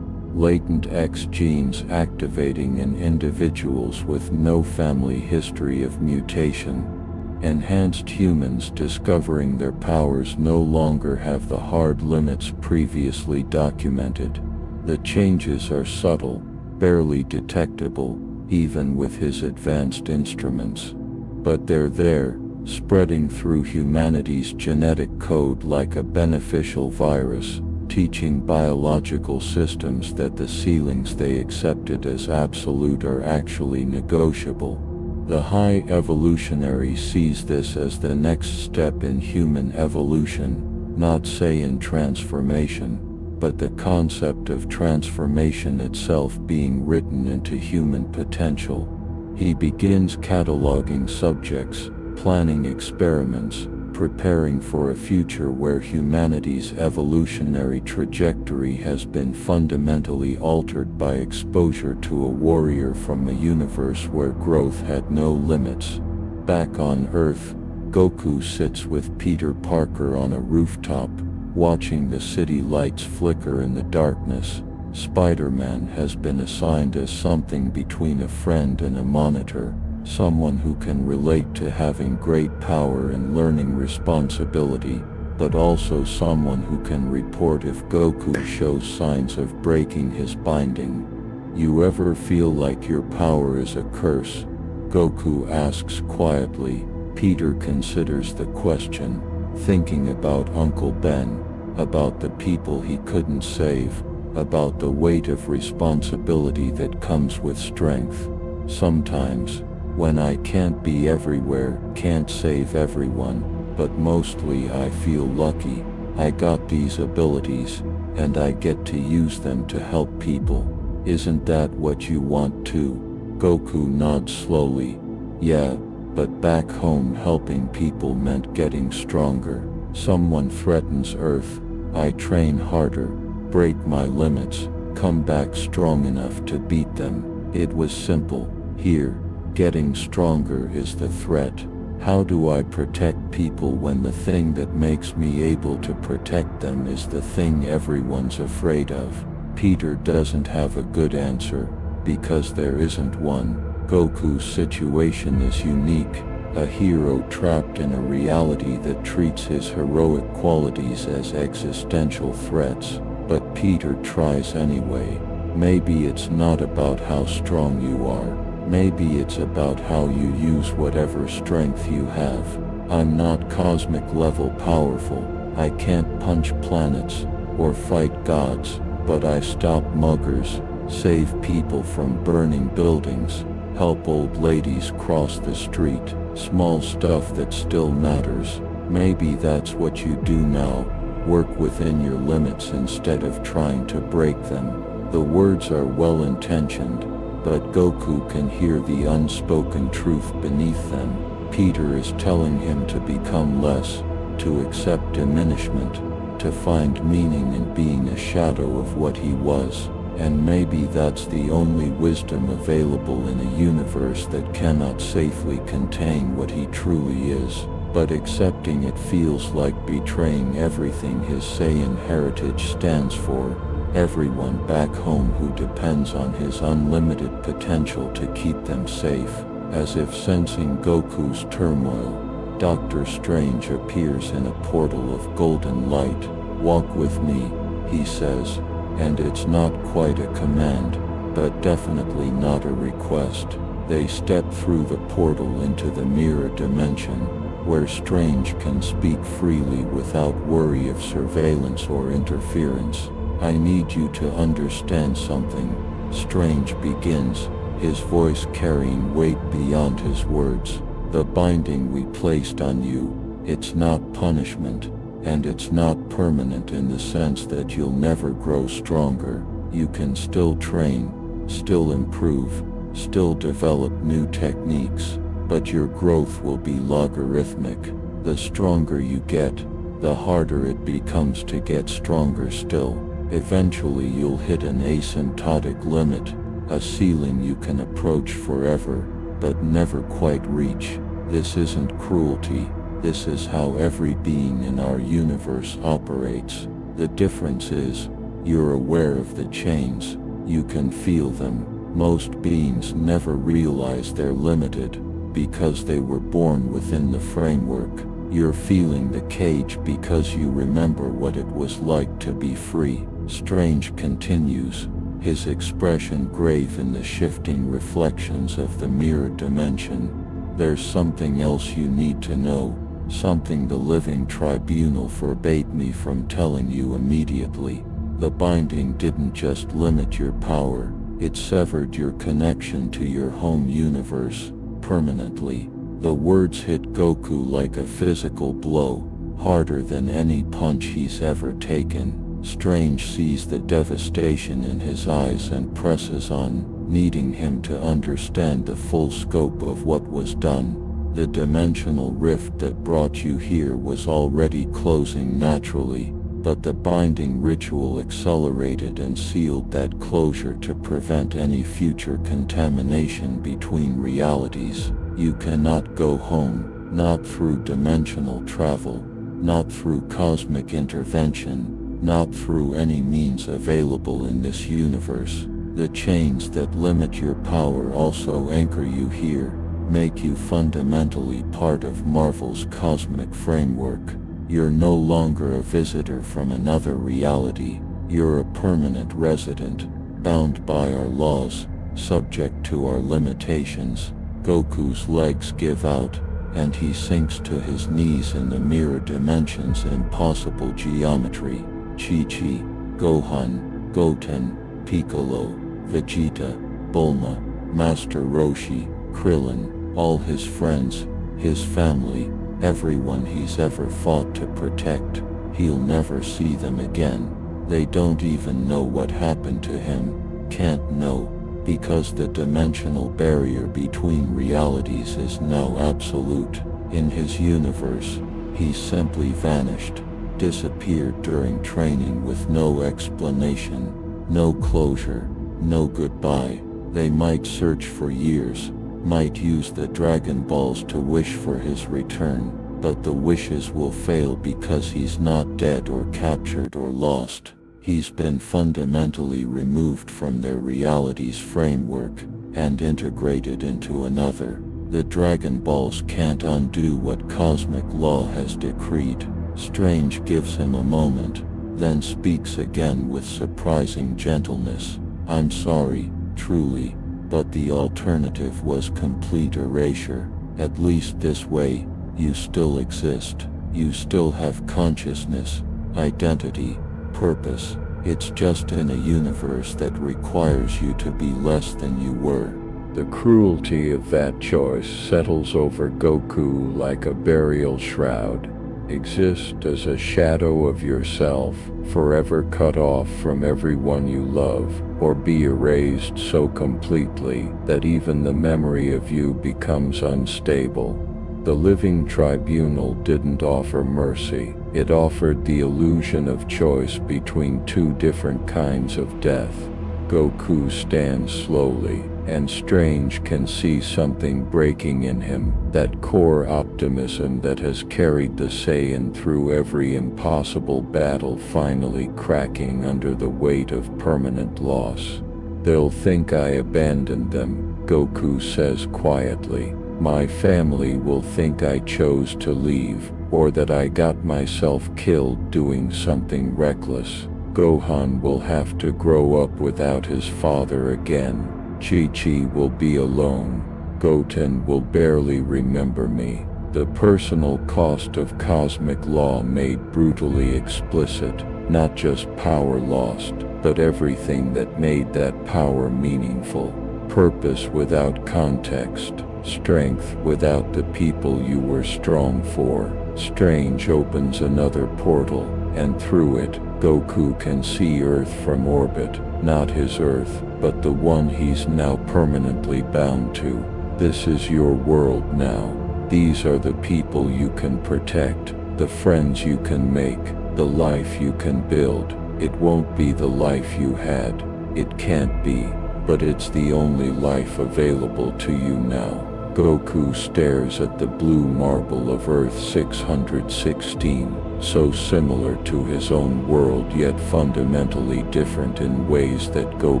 Latent X genes activating in individuals with no family history of mutation. Enhanced humans discovering their powers no longer have the hard limits previously documented. The changes are subtle, barely detectable, even with his advanced instruments. But they're there, spreading through humanity's genetic code like a beneficial virus, teaching biological systems that the ceilings they accepted as absolute are actually negotiable. The High Evolutionary sees this as the next step in human evolution, not Saiyan transformation, but the concept of transformation itself being written into human potential. He begins cataloging subjects, planning experiments, preparing for a future where humanity's evolutionary trajectory has been fundamentally altered by exposure to a warrior from a universe where growth had no limits. Back on Earth, Goku sits with Peter Parker on a rooftop, watching the city lights flicker in the darkness. Spider-Man has been assigned as something between a friend and a monitor. Someone who can relate to having great power and learning responsibility, but also someone who can report if Goku shows signs of breaking his binding. You ever feel like your power is a curse? Goku asks quietly. Peter considers the question, thinking about Uncle Ben, about the people he couldn't save, about the weight of responsibility that comes with strength. Sometimes, when I can't be everywhere, can't save everyone, but mostly I feel lucky. I got these abilities, and I get to use them to help people. Isn't that what you want too? Goku nods slowly. Yeah, but back home helping people meant getting stronger. Someone threatens Earth, I train harder, break my limits, come back strong enough to beat them. It was simple. Here, getting stronger is the threat. How do I protect people when the thing that makes me able to protect them is the thing everyone's afraid of? Peter doesn't have a good answer, because there isn't one. Goku's situation is unique, a hero trapped in a reality that treats his heroic qualities as existential threats. But Peter tries anyway. Maybe it's not about how strong you are. Maybe it's about how you use whatever strength you have. I'm not cosmic level powerful. I can't punch planets or fight gods, but I stop muggers, save people from burning buildings, help old ladies cross the street, small stuff that still matters. Maybe that's what you do now, work within your limits instead of trying to break them. The words are well-intentioned, but Goku can hear the unspoken truth beneath them. Peter is telling him to become less, to accept diminishment, to find meaning in being a shadow of what he was. And maybe that's the only wisdom available in a universe that cannot safely contain what he truly is. But accepting it feels like betraying everything his Saiyan heritage stands for. Everyone back home who depends on his unlimited potential to keep them safe. As if sensing Goku's turmoil, Dr. Strange appears in a portal of golden light. "Walk with me," he says, and it's not quite a command, but definitely not a request. They step through the portal into the mirror dimension, where Strange can speak freely without worry of surveillance or interference. "I need you to understand something," Strange begins, his voice carrying weight beyond his words. "The binding we placed on you, it's not punishment, and it's not permanent in the sense that you'll never grow stronger. You can still train, still improve, still develop new techniques, but your growth will be logarithmic. The stronger you get, the harder it becomes to get stronger still. Eventually you'll hit an asymptotic limit, a ceiling you can approach forever, but never quite reach. This isn't cruelty. This is how every being in our universe operates. The difference is, you're aware of the chains. You can feel them. Most beings never realize they're limited, because they were born within the framework. You're feeling the cage because you remember what it was like to be free." Strange continues, his expression grave in the shifting reflections of the mirror dimension. "There's something else you need to know, something the living tribunal forbade me from telling you immediately. The binding didn't just limit your power, it severed your connection to your home universe, permanently." The words hit Goku like a physical blow, harder than any punch he's ever taken. Strange sees the devastation in his eyes and presses on, needing him to understand the full scope of what was done. The dimensional rift that brought you here was already closing naturally, but the binding ritual accelerated and sealed that closure to prevent any future contamination between realities. You cannot go home, not through dimensional travel, not through cosmic intervention, not through any means available in this universe. The chains that limit your power also anchor you here, make you fundamentally part of Marvel's cosmic framework. You're no longer a visitor from another reality. You're a permanent resident, bound by our laws, subject to our limitations. Goku's legs give out, and he sinks to his knees in the mirror dimension's impossible geometry. Chi-Chi, Gohan, Goten, Piccolo, Vegeta, Bulma, Master Roshi, Krillin, all his friends, his family, everyone he's ever fought to protect, he'll never see them again. They don't even know what happened to him, can't know, because the dimensional barrier between realities is now absolute. In his universe, he's simply vanished, disappeared during training with no explanation, no closure, no goodbye. They might search for years, might use the Dragon Balls to wish for his return, but the wishes will fail because he's not dead or captured or lost. He's been fundamentally removed from their reality's framework and integrated into another. The Dragon Balls can't undo what cosmic law has decreed. Strange gives him a moment, then speaks again with surprising gentleness. "I'm sorry, truly, but the alternative was complete erasure. At least this way, you still exist. You still have consciousness, identity, purpose. It's just in a universe that requires you to be less than you were." The cruelty of that choice settles over Goku like a burial shroud. Exist as a shadow of yourself, forever cut off from everyone you love, or be erased so completely that even the memory of you becomes unstable. The living tribunal didn't offer mercy, it offered the illusion of choice between two different kinds of death. Goku stands slowly, and Strange can see something breaking in him, that core optimism that has carried the Saiyan through every impossible battle finally cracking under the weight of permanent loss. "They'll think I abandoned them," Goku says quietly. "My family will think I chose to leave, or that I got myself killed doing something reckless. Gohan will have to grow up without his father again. Chi-Chi will be alone. Goten will barely remember me." The personal cost of cosmic law made brutally explicit, not just power lost, but everything that made that power meaningful. Purpose without context, strength without the people you were strong for. Strange opens another portal, and through it, Goku can see Earth from orbit, not his Earth, but the one he's now permanently bound to. This is your world now. These are the people you can protect, the friends you can make, the life you can build. It won't be the life you had. It can't be, but it's the only life available to you now. Goku stares at the blue marble of Earth 616, so similar to his own world yet fundamentally different in ways that go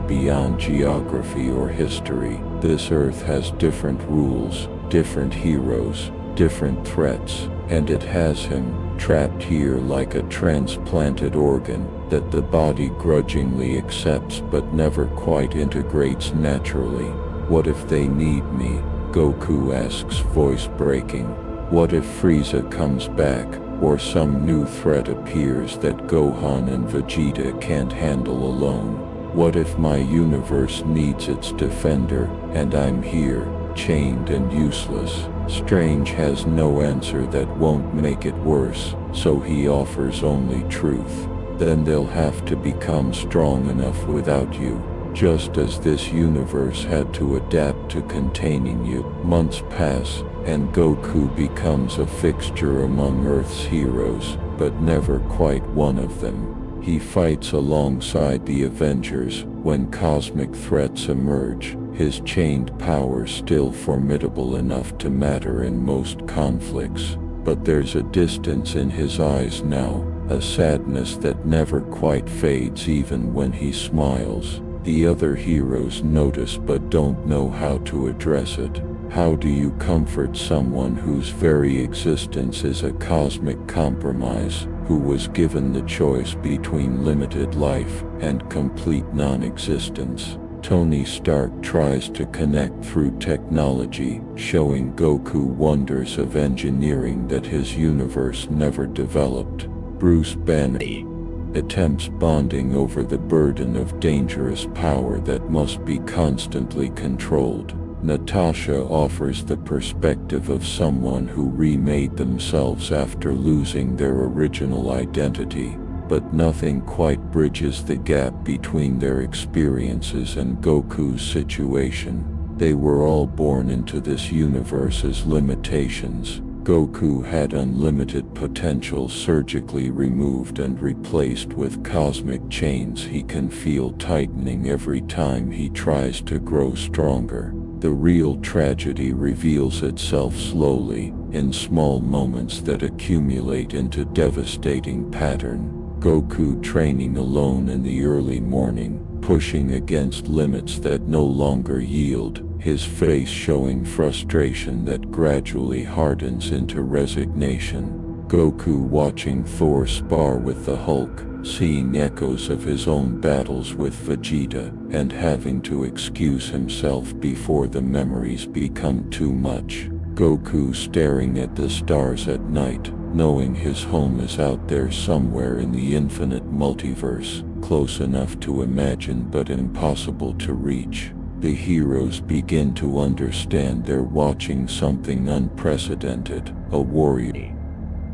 beyond geography or history. This Earth has different rules, different heroes, different threats, and it has him, trapped here like a transplanted organ that the body grudgingly accepts but never quite integrates naturally. "What if they need me?" Goku asks, voice breaking. "What if Frieza comes back, or some new threat appears that Gohan and Vegeta can't handle alone? What if my universe needs its defender, and I'm here, chained and useless?" Strange has no answer that won't make it worse, so he offers only truth. "Then they'll have to become strong enough without you. Just as this universe had to adapt to containing you." Months pass, and Goku becomes a fixture among Earth's heroes, but never quite one of them. He fights alongside the Avengers when cosmic threats emerge, his chained power still formidable enough to matter in most conflicts. But there's a distance in his eyes now, a sadness that never quite fades even when he smiles. The other heroes notice but don't know how to address it. How do you comfort someone whose very existence is a cosmic compromise, who was given the choice between limited life and complete non-existence? Tony Stark tries to connect through technology, showing Goku wonders of engineering that his universe never developed. Bruce Banner attempts bonding over the burden of dangerous power that must be constantly controlled. Natasha offers the perspective of someone who remade themselves after losing their original identity, but nothing quite bridges the gap between their experiences and Goku's situation. They were all born into this universe's limitations. Goku had unlimited potential surgically removed and replaced with cosmic chains he can feel tightening every time he tries to grow stronger. The real tragedy reveals itself slowly, in small moments that accumulate into devastating pattern. Goku training alone in the early morning, pushing against limits that no longer yield, his face showing frustration that gradually hardens into resignation. Goku watching Thor spar with the Hulk, seeing echoes of his own battles with Vegeta, and having to excuse himself before the memories become too much. Goku staring at the stars at night, knowing his home is out there somewhere in the infinite multiverse, close enough to imagine but impossible to reach. The heroes begin to understand they're watching something unprecedented, a warrior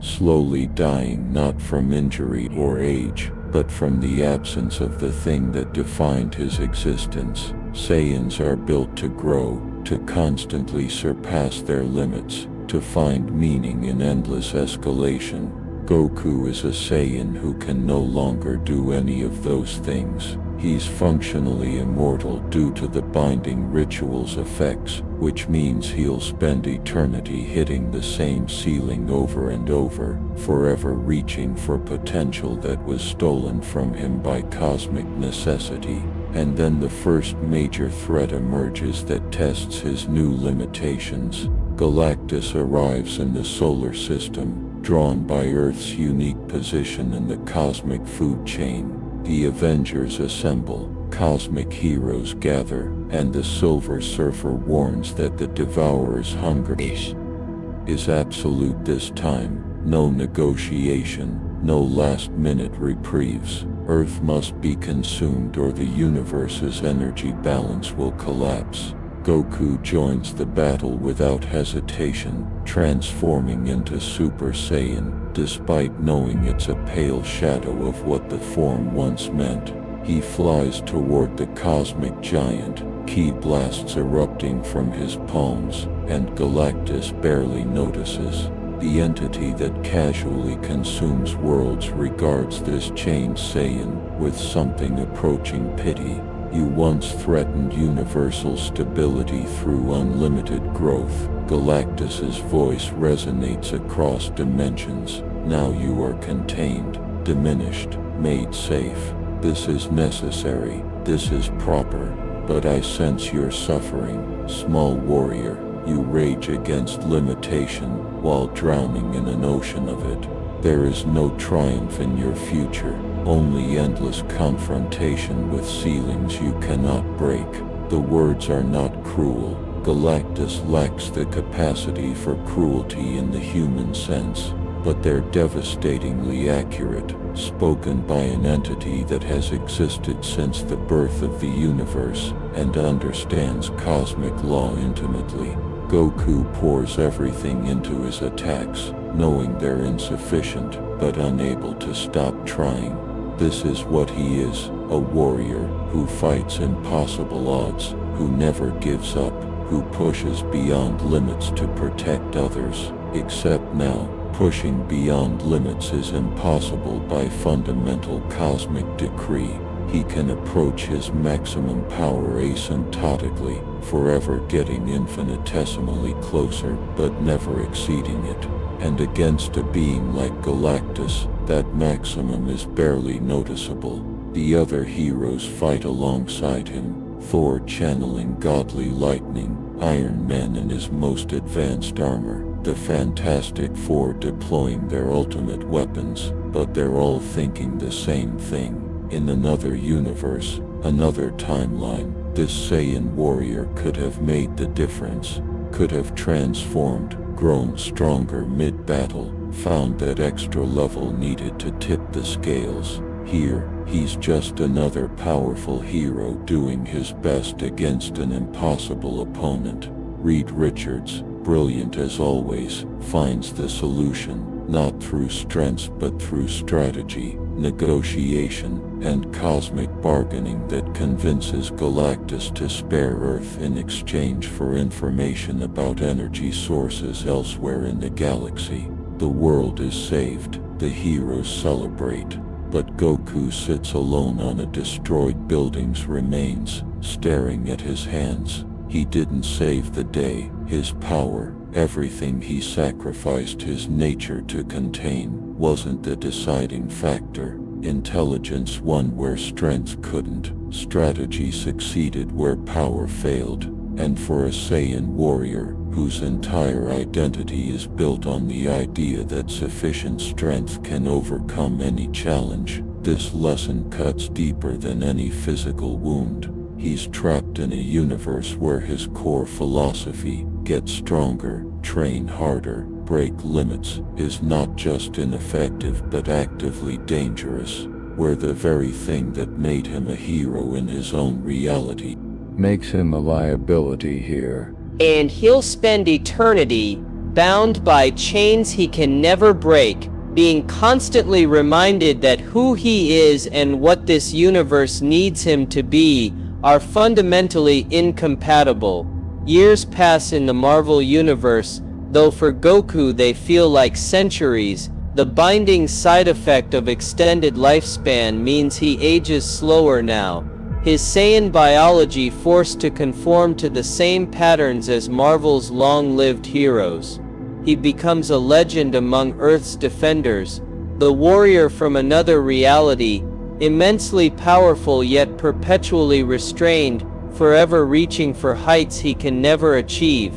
slowly dying not from injury or age, but from the absence of the thing that defined his existence. Saiyans are built to grow, to constantly surpass their limits, to find meaning in endless escalation. Goku is a Saiyan who can no longer do any of those things. He's functionally immortal due to the binding ritual's effects, which means he'll spend eternity hitting the same ceiling over and over, forever reaching for potential that was stolen from him by cosmic necessity. And then the first major threat emerges that tests his new limitations. Galactus arrives in the solar system, drawn by Earth's unique position in the cosmic food chain. The Avengers assemble, cosmic heroes gather, and the Silver Surfer warns that the Devourer's hunger is absolute this time. No negotiation, no last-minute reprieves. Earth must be consumed or the universe's energy balance will collapse. Goku joins the battle without hesitation, transforming into Super Saiyan, despite knowing it's a pale shadow of what the form once meant. He flies toward the cosmic giant, ki blasts erupting from his palms, and Galactus barely notices. The entity that casually consumes worlds regards this changed Saiyan with something approaching pity. You once threatened universal stability through unlimited growth. Galactus's voice resonates across dimensions. Now you are contained, diminished, made safe. This is necessary, this is proper, but I sense your suffering, small warrior. You rage against limitation while drowning in an ocean of it. There is no triumph in your future, only endless confrontation with ceilings you cannot break. The words are not cruel. Galactus lacks the capacity for cruelty in the human sense, but they're devastatingly accurate, spoken by an entity that has existed since the birth of the universe and understands cosmic law intimately. Goku pours everything into his attacks, knowing they're insufficient, but unable to stop trying. This is what he is, a warrior who fights impossible odds, who never gives up, who pushes beyond limits to protect others. Except now, pushing beyond limits is impossible by fundamental cosmic decree. He can approach his maximum power asymptotically, forever getting infinitesimally closer, but never exceeding it. And against a being like Galactus, that maximum is barely noticeable. The other heroes fight alongside him, Thor channeling godly lightning, Iron Man in his most advanced armor, the Fantastic Four deploying their ultimate weapons, but they're all thinking the same thing. In another universe, another timeline, this Saiyan warrior could have made the difference, could have transformed, grown stronger mid-battle, found that extra level needed to tip the scales. Here, he's just another powerful hero doing his best against an impossible opponent. Reed Richards, brilliant as always, finds the solution, not through strength but through strategy, negotiation, and cosmic bargaining that convinces Galactus to spare Earth in exchange for information about energy sources elsewhere in the galaxy. The world is saved, the heroes celebrate, but Goku sits alone on a destroyed building's remains, staring at his hands. He didn't save the day. His power, everything he sacrificed his nature to contain, wasn't the deciding factor. Intelligence won where strength couldn't. Strategy succeeded where power failed. And for a Saiyan warrior, whose entire identity is built on the idea that sufficient strength can overcome any challenge, this lesson cuts deeper than any physical wound. He's trapped in a universe where his core philosophy, get stronger, train harder, break limits, is not just ineffective but actively dangerous, where the very thing that made him a hero in his own reality makes him a liability here. And he'll spend eternity bound by chains he can never break, being constantly reminded that who he is and what this universe needs him to be are fundamentally incompatible. Years pass in the Marvel Universe, though for Goku they feel like centuries. The binding side effect of extended lifespan means he ages slower now, his Saiyan biology forced to conform to the same patterns as Marvel's long-lived heroes. He becomes a legend among Earth's defenders, the warrior from another reality, immensely powerful yet perpetually restrained, forever reaching for heights he can never achieve.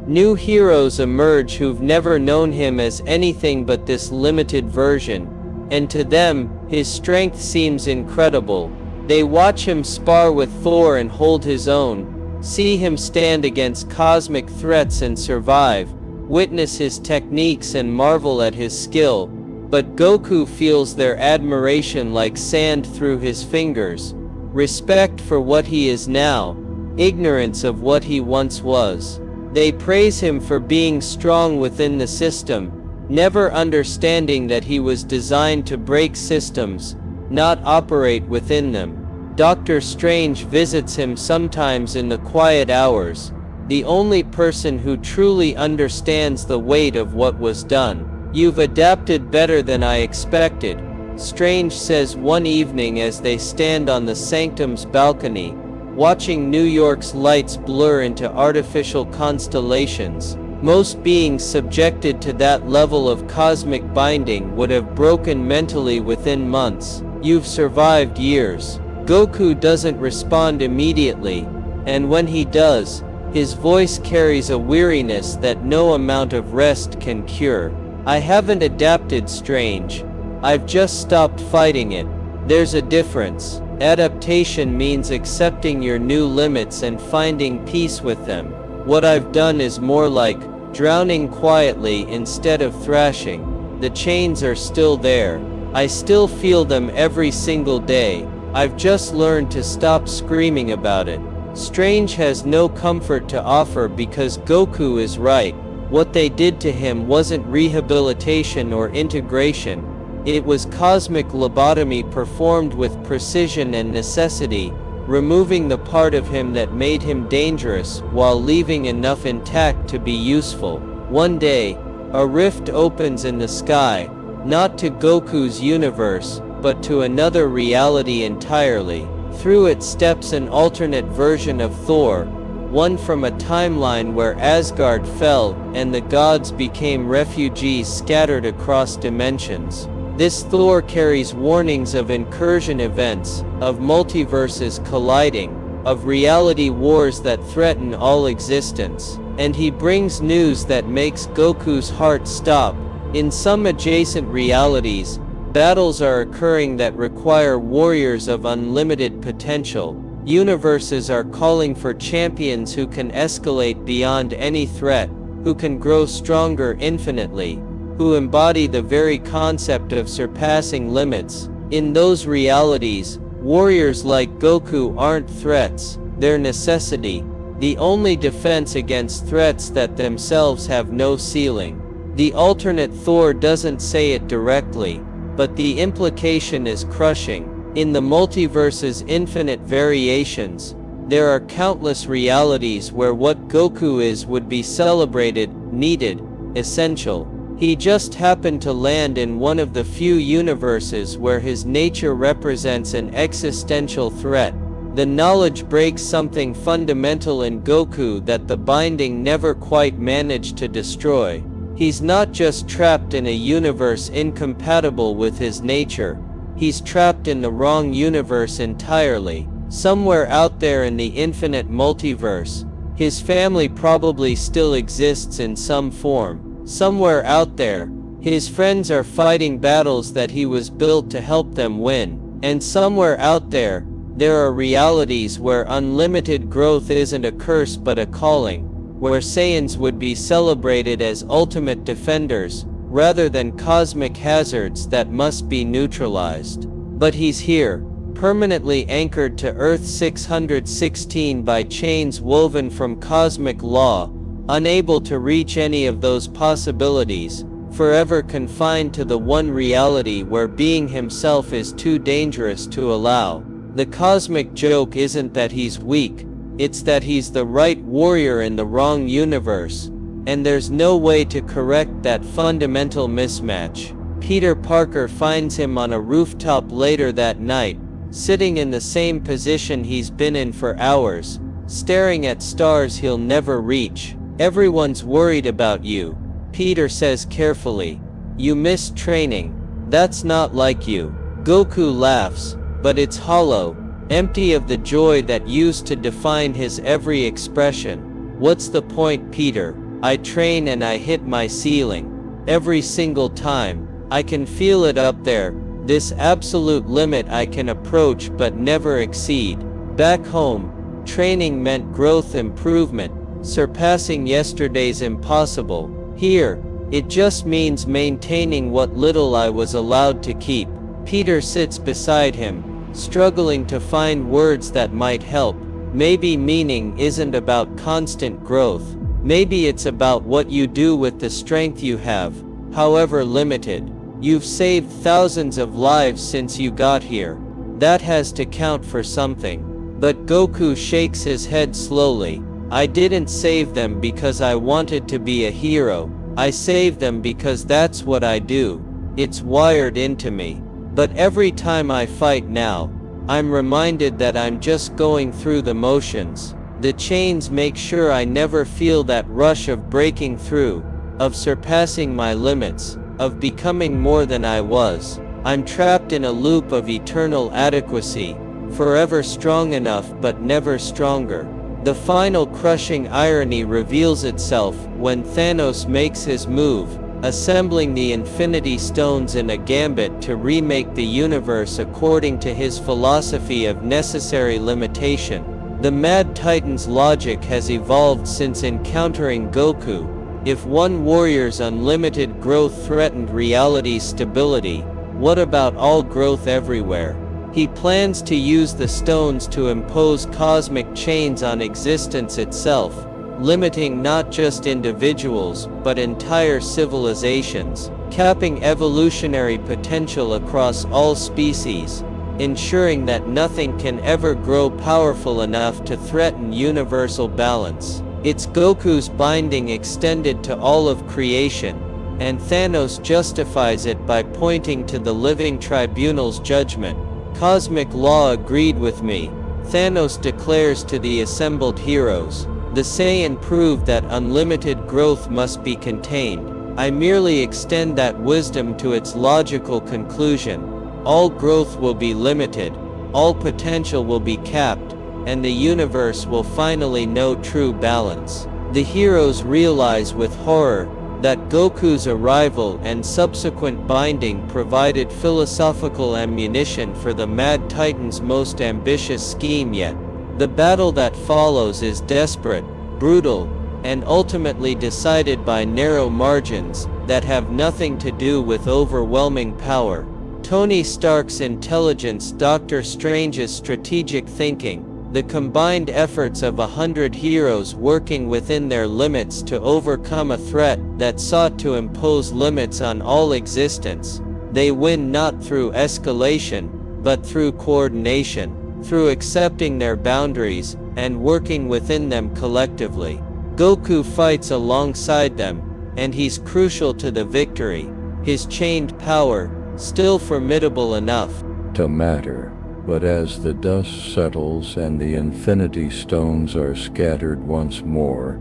New heroes emerge who've never known him as anything but this limited version, and to them, his strength seems incredible. They watch him spar with Thor and hold his own, see him stand against cosmic threats and survive, witness his techniques and marvel at his skill, but Goku feels their admiration like sand through his fingers, respect for what he is now, ignorance of what he once was. They praise him for being strong within the system, never understanding that he was designed to break systems, not operate within them. Dr. Strange visits him sometimes in the quiet hours, the only person who truly understands the weight of what was done. "You've adapted better than I expected," Strange says one evening as they stand on the Sanctum's balcony, watching New York's lights blur into artificial constellations. Most beings subjected to that level of cosmic binding would have broken mentally within months. "You've survived years." Goku doesn't respond immediately, and when he does, his voice carries a weariness that no amount of rest can cure. "I haven't adapted, Strange. I've just stopped fighting it. There's a difference. Adaptation means accepting your new limits and finding peace with them. What I've done is more like drowning quietly instead of thrashing. The chains are still there. I still feel them every single day. I've just learned to stop screaming about it." Strange has no comfort to offer because Goku is right. What they did to him wasn't rehabilitation or integration. It was cosmic lobotomy performed with precision and necessity, removing the part of him that made him dangerous while leaving enough intact to be useful. One day, a rift opens in the sky, not to Goku's universe, but to another reality entirely. Through it steps an alternate version of Thor, one from a timeline where Asgard fell and the gods became refugees scattered across dimensions. This Thor carries warnings of incursion events, of multiverses colliding, of reality wars that threaten all existence, and he brings news that makes Goku's heart stop. In some adjacent realities, battles are occurring that require warriors of unlimited potential. Universes are calling for champions who can escalate beyond any threat, who can grow stronger infinitely, who embody the very concept of surpassing limits. In those realities, warriors like Goku aren't threats, they're necessity, the only defense against threats that themselves have no ceiling. The alternate Thor doesn't say it directly, but the implication is crushing. In the multiverse's infinite variations, there are countless realities where what Goku is would be celebrated, needed, essential. He just happened to land in one of the few universes where his nature represents an existential threat. The knowledge breaks something fundamental in Goku that the binding never quite managed to destroy. He's not just trapped in a universe incompatible with his nature. He's trapped in the wrong universe entirely. Somewhere out there in the infinite multiverse, his family probably still exists in some form. Somewhere out there, his friends are fighting battles that he was built to help them win. And somewhere out there, there are realities where unlimited growth isn't a curse but a calling, where Saiyans would be celebrated as ultimate defenders, rather than cosmic hazards that must be neutralized. But he's here, permanently anchored to Earth 616 by chains woven from cosmic law, unable to reach any of those possibilities, forever confined to the one reality where being himself is too dangerous to allow. The cosmic joke isn't that he's weak, it's that he's the right warrior in the wrong universe, and there's no way to correct that fundamental mismatch. Peter Parker finds him on a rooftop later that night, sitting in the same position he's been in for hours, staring at stars he'll never reach. "Everyone's worried about you," Peter says carefully. "You missed training. That's not like you." Goku laughs, but it's hollow, empty of the joy that used to define his every expression. "What's the point, Peter? I train and I hit my ceiling. Every single time. I can feel it up there, this absolute limit I can approach but never exceed. Back home, training meant growth, improvement, surpassing yesterday's impossible. Here, it just means maintaining what little I was allowed to keep." Peter sits beside him, struggling to find words that might help. Maybe meaning isn't about constant growth. Maybe it's about what you do with the strength you have, however limited. You've saved thousands of lives since you got here. That has to count for something. But Goku shakes his head slowly. "I didn't save them because I wanted to be a hero. I saved them because that's what I do. It's wired into me. But every time I fight now, I'm reminded that I'm just going through the motions. The chains make sure I never feel that rush of breaking through, of surpassing my limits, of becoming more than I was. I'm trapped in a loop of eternal adequacy, forever strong enough but never stronger." The final crushing irony reveals itself when Thanos makes his move, assembling the Infinity Stones in a gambit to remake the universe according to his philosophy of necessary limitation. The Mad Titan's logic has evolved since encountering Goku. If one warrior's unlimited growth threatened reality's stability, what about all growth everywhere? He plans to use the stones to impose cosmic chains on existence itself, limiting not just individuals but entire civilizations, capping evolutionary potential across all species, ensuring that nothing can ever grow powerful enough to threaten universal balance. It's Goku's binding extended to all of creation, and Thanos justifies it by pointing to the living tribunal's judgment. "Cosmic law agreed with me," Thanos declares to the assembled heroes. "The Saiyan proved that unlimited growth must be contained. I merely extend that wisdom to its logical conclusion. All growth will be limited, all potential will be capped, and the universe will finally know true balance." The heroes realize with horror that Goku's arrival and subsequent binding provided philosophical ammunition for the Mad Titan's most ambitious scheme yet. The battle that follows is desperate, brutal, and ultimately decided by narrow margins that have nothing to do with overwhelming power. Tony Stark's intelligence, Doctor Strange's strategic thinking, the combined efforts of 100 heroes working within their limits to overcome a threat that sought to impose limits on all existence. They win not through escalation, but through coordination, through accepting their boundaries and working within them collectively. Goku fights alongside them, and he's crucial to the victory. His chained power, still formidable enough to matter. But as the dust settles and the Infinity Stones are scattered once more,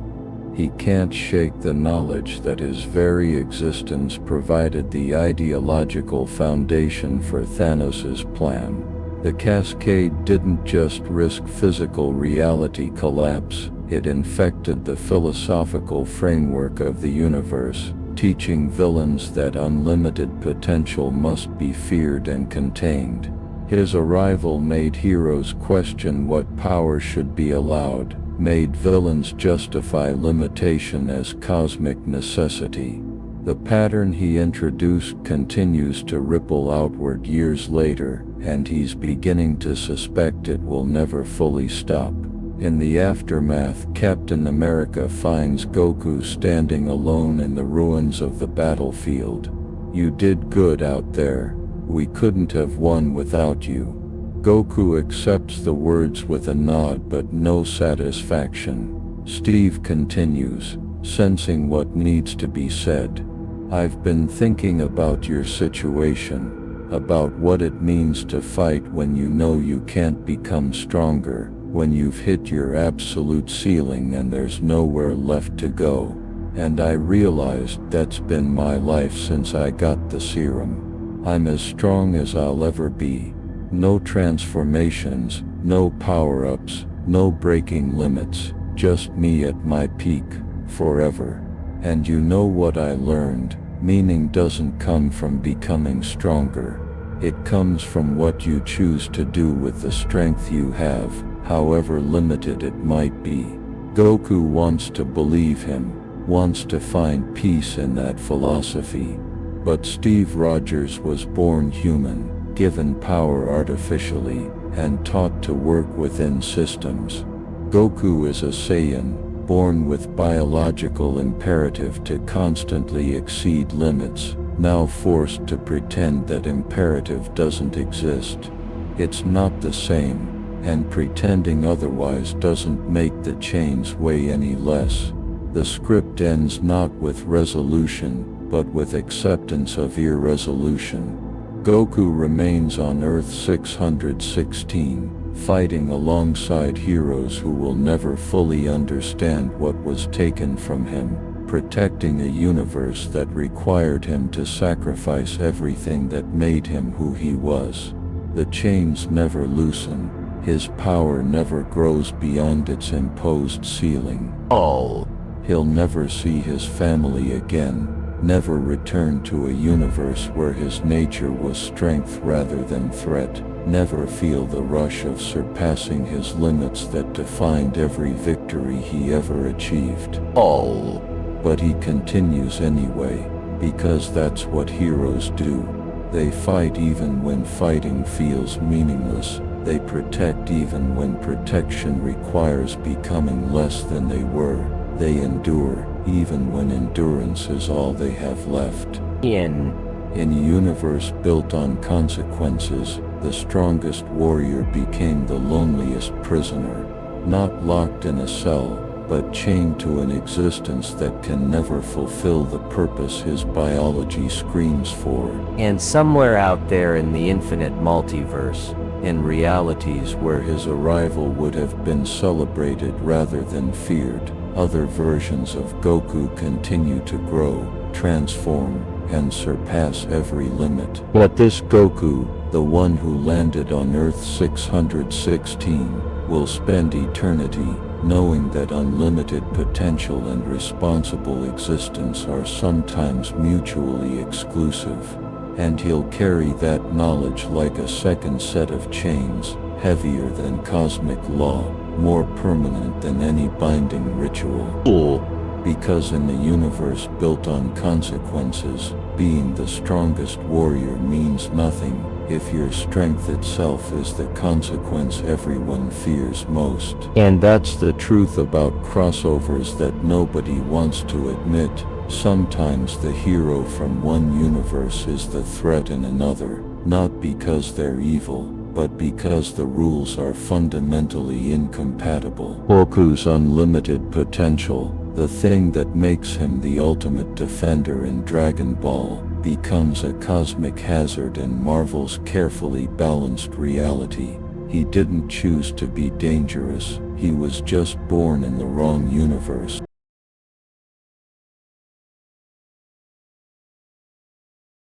he can't shake the knowledge that his very existence provided the ideological foundation for Thanos' plan. The cascade didn't just risk physical reality collapse, it infected the philosophical framework of the universe, teaching villains that unlimited potential must be feared and contained. His arrival made heroes question what power should be allowed, made villains justify limitation as cosmic necessity. The pattern he introduced continues to ripple outward years later, and he's beginning to suspect it will never fully stop. In the aftermath, Captain America finds Goku standing alone in the ruins of the battlefield. "You did good out there. We couldn't have won without you." Goku accepts the words with a nod but no satisfaction. Steve continues, sensing what needs to be said. "I've been thinking about your situation, about what it means to fight when you know you can't become stronger, when you've hit your absolute ceiling and there's nowhere left to go. And I realized that's been my life since I got the serum. I'm as strong as I'll ever be. No transformations, no power-ups, no breaking limits, just me at my peak, forever. And you know what I learned? Meaning doesn't come from becoming stronger. It comes from what you choose to do with the strength you have, however limited it might be." Goku wants to believe him, wants to find peace in that philosophy. But Steve Rogers was born human, given power artificially, and taught to work within systems. Goku is a Saiyan, born with biological imperative to constantly exceed limits, now forced to pretend that imperative doesn't exist. It's not the same, and pretending otherwise doesn't make the chains weigh any less. The script ends not with resolution, but with acceptance of irresolution. Goku remains on Earth 616, fighting alongside heroes who will never fully understand what was taken from him, protecting a universe that required him to sacrifice everything that made him who he was. The chains never loosen, his power never grows beyond its imposed ceiling. He'll never see his family again, never return to a universe where his nature was strength rather than threat, never feel the rush of surpassing his limits that defined every victory he ever achieved. But he continues anyway, because that's what heroes do. They fight even when fighting feels meaningless. They protect even when protection requires becoming less than they were. They endure, even when endurance is all they have left. In a universe built on consequences, the strongest warrior became the loneliest prisoner, not locked in a cell, but chained to an existence that can never fulfill the purpose his biology screams for. And somewhere out there in the infinite multiverse, In realities where his arrival would have been celebrated rather than feared, other versions of Goku continue to grow, transform, and surpass every limit. But this Goku, the one who landed on Earth 616, will spend eternity knowing that unlimited potential and responsible existence are sometimes mutually exclusive. And he'll carry that knowledge like a second set of chains, heavier than cosmic law, more permanent than any binding ritual. Because in the universe built on consequences, being the strongest warrior means nothing if your strength itself is the consequence everyone fears most. And that's the truth about crossovers that nobody wants to admit. Sometimes the hero from one universe is the threat in another, not because they're evil, but because the rules are fundamentally incompatible. Goku's unlimited potential, the thing that makes him the ultimate defender in Dragon Ball, becomes a cosmic hazard in Marvel's carefully balanced reality. He didn't choose to be dangerous, he was just born in the wrong universe.